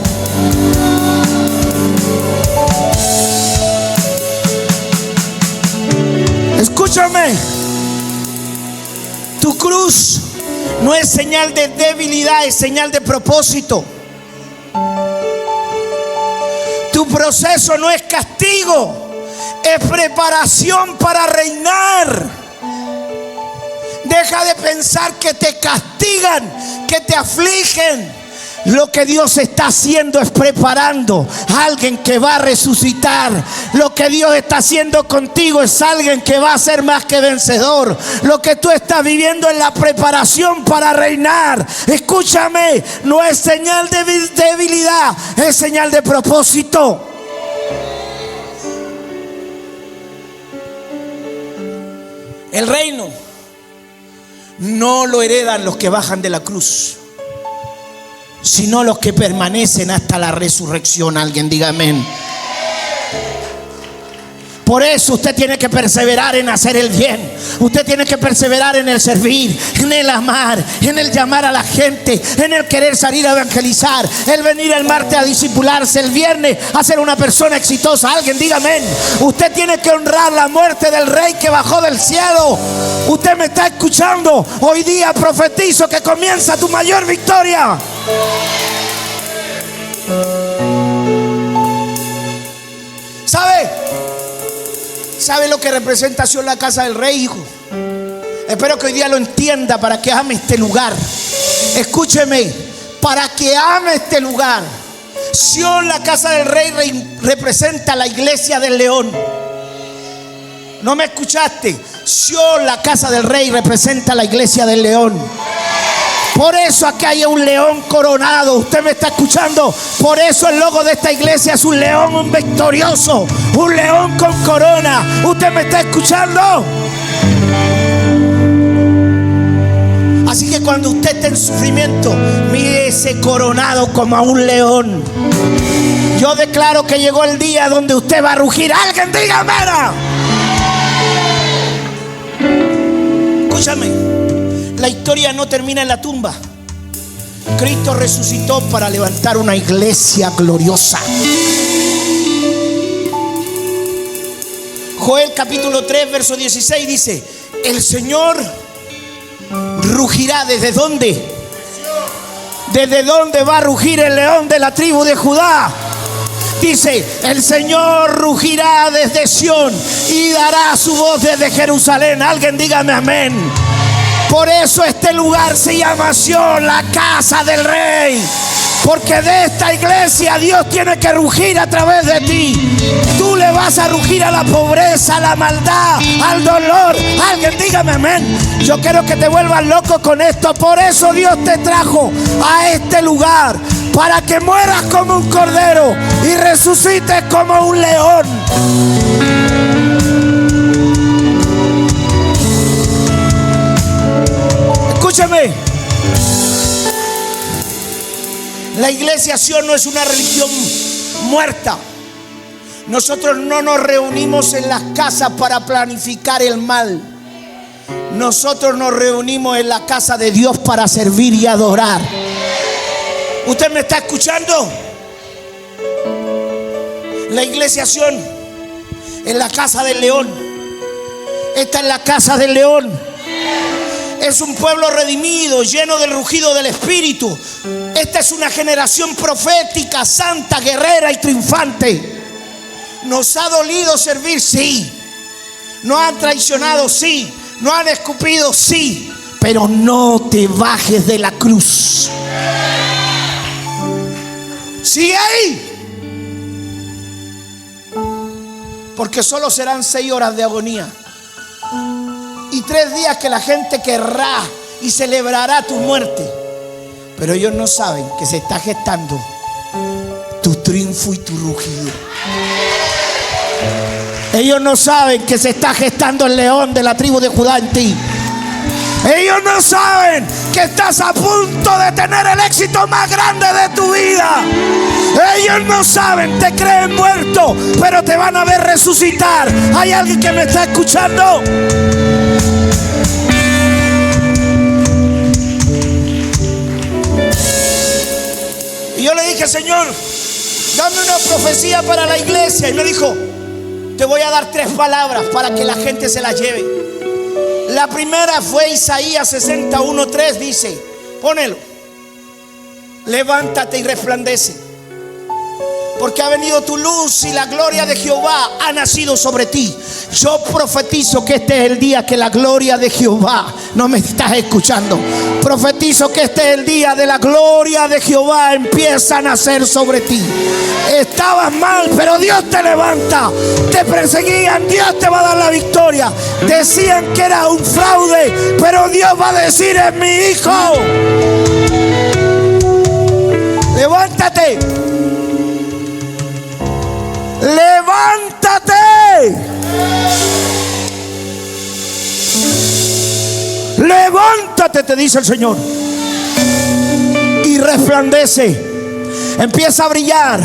Escúchame. Tu cruz no es señal de debilidad, es señal de propósito. Tu proceso no es castigo, es preparación para reinar. Deja de pensar que te castigan, que te afligen. Lo que Dios está haciendo es preparando a alguien que va a resucitar. Lo que Dios está haciendo contigo es alguien que va a ser más que vencedor. Lo que tú estás viviendo es la preparación para reinar. Escúchame, no es señal de debilidad, es señal de propósito. El reino no lo heredan los que bajan de la cruz, sino los que permanecen hasta la resurrección. Alguien diga amén. Por eso usted tiene que perseverar en hacer el bien. Usted tiene que perseverar en el servir, en el amar, en el llamar a la gente, en el querer salir a evangelizar, el venir el martes a discipularse, el viernes a ser una persona exitosa. Alguien diga amén. Usted tiene que honrar la muerte del Rey que bajó del cielo. Usted me está escuchando. Hoy día profetizo que comienza tu mayor victoria. ¿Sabe lo que representa Sion, la casa del Rey, hijo? Espero que hoy día lo entienda para que ame este lugar. Escúcheme, para que ame este lugar. Sion, la casa del Rey, representa la iglesia del león. ¿No me escuchaste? Sion, la casa del Rey, representa la iglesia del león. Por eso aquí hay un león coronado. Usted me está escuchando. Por eso el logo de esta iglesia es un león, un victorioso, un león con corona. Usted me está escuchando. cuando usted esté en sufrimiento, mire ese coronado como a un león. Yo declaro que llegó el día donde usted va a rugir. Alguien diga amén. Escúchame, la historia no termina en la tumba. Cristo resucitó para levantar una iglesia gloriosa. Joel capítulo 3 verso 16 dice: el Señor rugirá. ¿Desde dónde? ¿Desde dónde va a rugir el león de la tribu de Judá? Dice: el Señor rugirá desde Sión y dará su voz desde Jerusalén. Alguien dígame amén. Por eso este lugar se llama Sión, la casa del Rey. Porque de esta iglesia Dios tiene que rugir a través de ti. Tú le vas a rugir a la pobreza, a la maldad, al dolor. Alguien dígame amén. Yo quiero que te vuelvas loco con esto. Por eso Dios te trajo a este lugar, para que mueras como un cordero y resucites como un león. Escúchame. La iglesia Sion no es una religión muerta. Nosotros no nos reunimos en las casas para planificar el mal. Nosotros nos reunimos en la casa de Dios para servir y adorar. ¿Usted me está escuchando? La iglesia Sion es la casa del león. Esta es la casa del león. Es un pueblo redimido, lleno del rugido del Espíritu. Esta es una generación profética, santa, guerrera y triunfante. Nos ha dolido servir, sí. Nos han traicionado, sí. Nos han escupido, sí. Pero no te bajes de la cruz. Sigue ahí. Porque solo serán 6 horas de agonía y 3 días que la gente querrá y celebrará tu muerte. Pero ellos no saben que se está gestando tu triunfo y tu rugido. Ellos no saben que se está gestando el león de la tribu de Judá en ti. Ellos no saben que estás a punto de tener el éxito más grande de tu vida. Ellos no saben, te creen muerto, pero te van a ver resucitar. ¿Hay alguien que me está escuchando? Y yo le dije: Señor, dame una profecía para la iglesia. Y me dijo: te voy a dar 3 palabras para que la gente se las lleve. La primera fue Isaías 61:3. Dice, ponelo: levántate y resplandece, porque ha venido tu luz y la gloria de Jehová ha nacido sobre ti. Yo profetizo que este es el día que la gloria de Jehová, no me estás escuchando, profetizo que este es el día de la gloria de Jehová empieza a nacer sobre ti. Estabas mal, pero Dios te levanta. Te perseguían, Dios te va a dar la victoria. Decían que era un fraude, pero Dios va a decir: es mi hijo. Levántate. Levántate. Levántate, te dice el Señor, y resplandece. Empieza a brillar,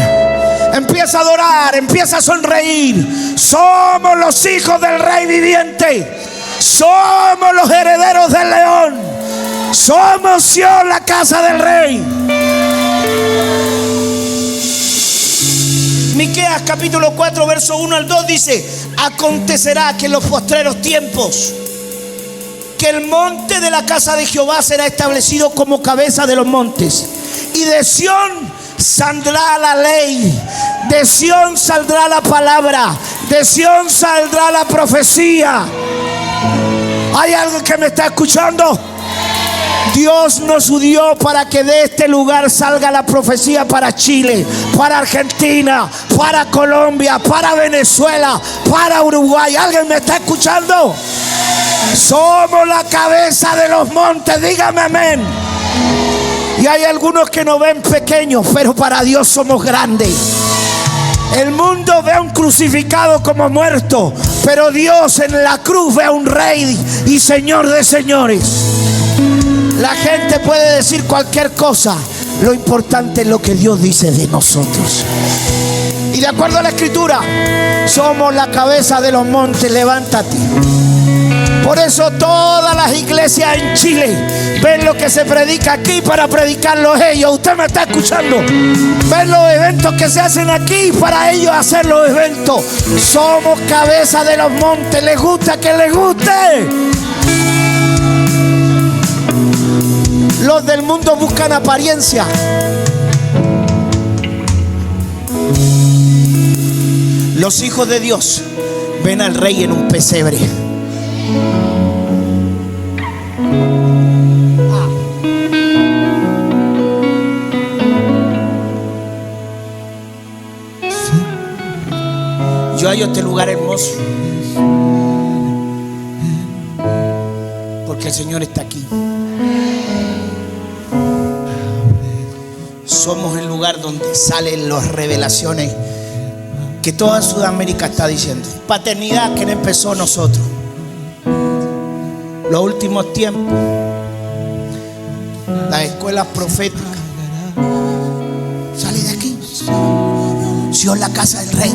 empieza a adorar, empieza a sonreír. Somos los hijos del Rey viviente. Somos los herederos del león. Somos Sion, la casa del Rey. Miqueas capítulo 4 verso 1 al 2 dice: acontecerá que en los postreros tiempos, que el monte de la casa de Jehová será establecido como cabeza de los montes, y de Sión saldrá la ley, de Sión saldrá la palabra, de Sión saldrá la profecía. ¿Hay alguien que me está escuchando? Dios nos unió para que de este lugar salga la profecía para Chile, para Argentina, para Colombia, para Venezuela, para Uruguay. ¿Alguien me está escuchando? Somos la cabeza de los montes, dígame amén. Y hay algunos que nos ven pequeños, pero para Dios somos grandes. El mundo ve a un crucificado como muerto, pero Dios en la cruz ve a un rey y Señor de señores. La gente puede decir cualquier cosa. Lo importante es lo que Dios dice de nosotros. Y de acuerdo a la Escritura, somos la cabeza de los montes. Levántate. Por eso todas las iglesias en Chile ven lo que se predica aquí para predicarlo ellos. Usted me está escuchando. Ven los eventos que se hacen aquí para ellos hacer los eventos. Somos cabeza de los montes. ¿Les gusta que les guste? Los del mundo buscan apariencia. Los hijos de Dios ven al rey en un pesebre. Yo hallo este lugar hermoso porque el Señor está aquí. Somos el lugar donde salen las revelaciones que toda Sudamérica está diciendo. Paternidad que no empezó nosotros. Los últimos tiempos, las escuelas proféticas. Sale de aquí. Sion, la casa del rey.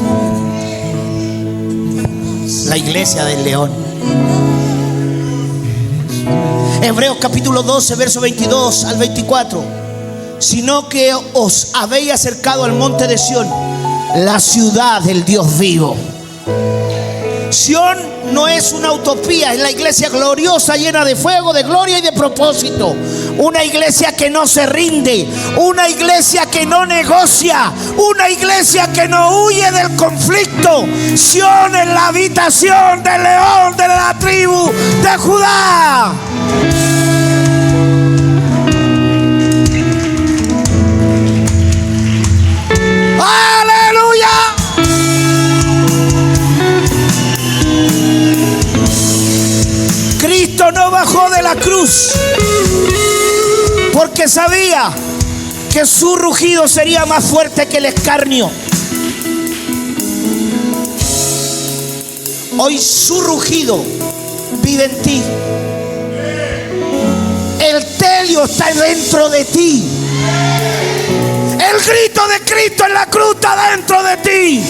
La iglesia del león. Hebreos capítulo 12, verso 22 al 24. Sino que os habéis acercado al monte de Sión, la ciudad del Dios vivo. Sión no es una utopía, es la iglesia gloriosa, llena de fuego, de gloria y de propósito. Una iglesia que no se rinde, una iglesia que no negocia, una iglesia que no huye del conflicto. Sión es la habitación del león de la tribu de Judá. ¡Aleluya! Cristo no bajó de la cruz porque sabía que su rugido sería más fuerte que el escarnio. Hoy su rugido vive en ti. El telio está dentro de ti. El grito de Cristo en la cruz está dentro de ti.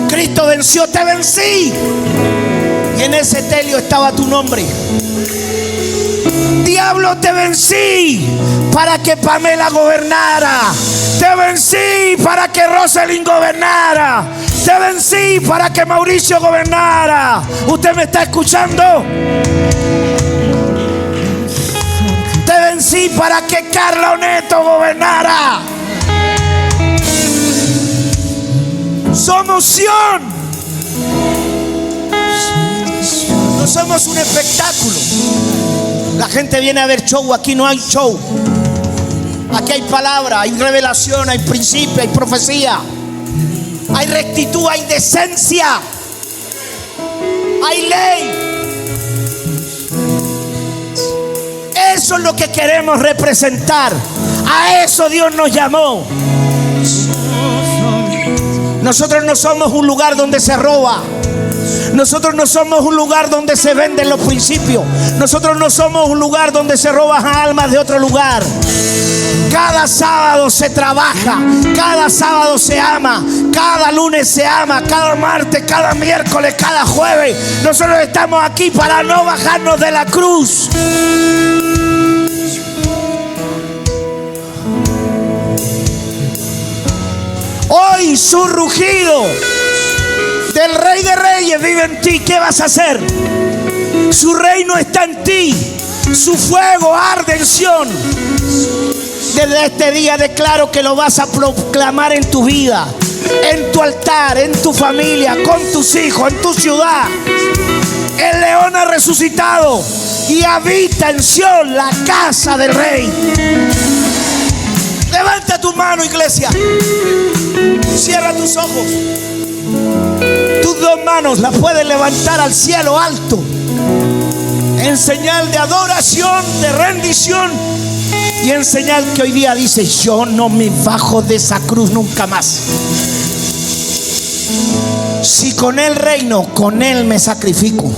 Cristo venció, te vencí. Y en ese telio estaba tu nombre. Diablo, te vencí para que Pamela gobernara. Te vencí para que Rosalind gobernara. Te vencí para que Mauricio gobernara. ¿Usted me está escuchando? Te vencí para que Carla Oneto gobernara. Somos Sion. No somos un espectáculo. La gente viene a ver show. Aquí no hay show. Aquí hay palabra, hay revelación, hay principio, hay profecía, hay rectitud, hay decencia, hay ley. Eso es lo que queremos representar. A eso Dios nos llamó. Nosotros no somos un lugar donde se roba. Nosotros no somos un lugar donde se venden los principios. Nosotros no somos un lugar donde se roban almas de otro lugar. Cada sábado se trabaja, cada sábado se ama, cada lunes se ama, cada martes, cada miércoles, cada jueves. Nosotros estamos aquí para no bajarnos de la cruz. Hoy su rugido del Rey de Reyes vive en ti. ¿Qué vas a hacer? Su reino está en ti. Su fuego arde en Sión. Desde este día declaro que lo vas a proclamar en tu vida, en tu altar, en tu familia, con tus hijos, en tu ciudad. El león ha resucitado y habita en Sión, la casa del Rey. Levanta tu mano, iglesia. Cierra tus ojos. Tus dos manos las puedes levantar al cielo alto, en señal de adoración, de rendición, y en señal que hoy día dice: yo no me bajo de esa cruz nunca más. Si con Él reino, con Él me sacrifico.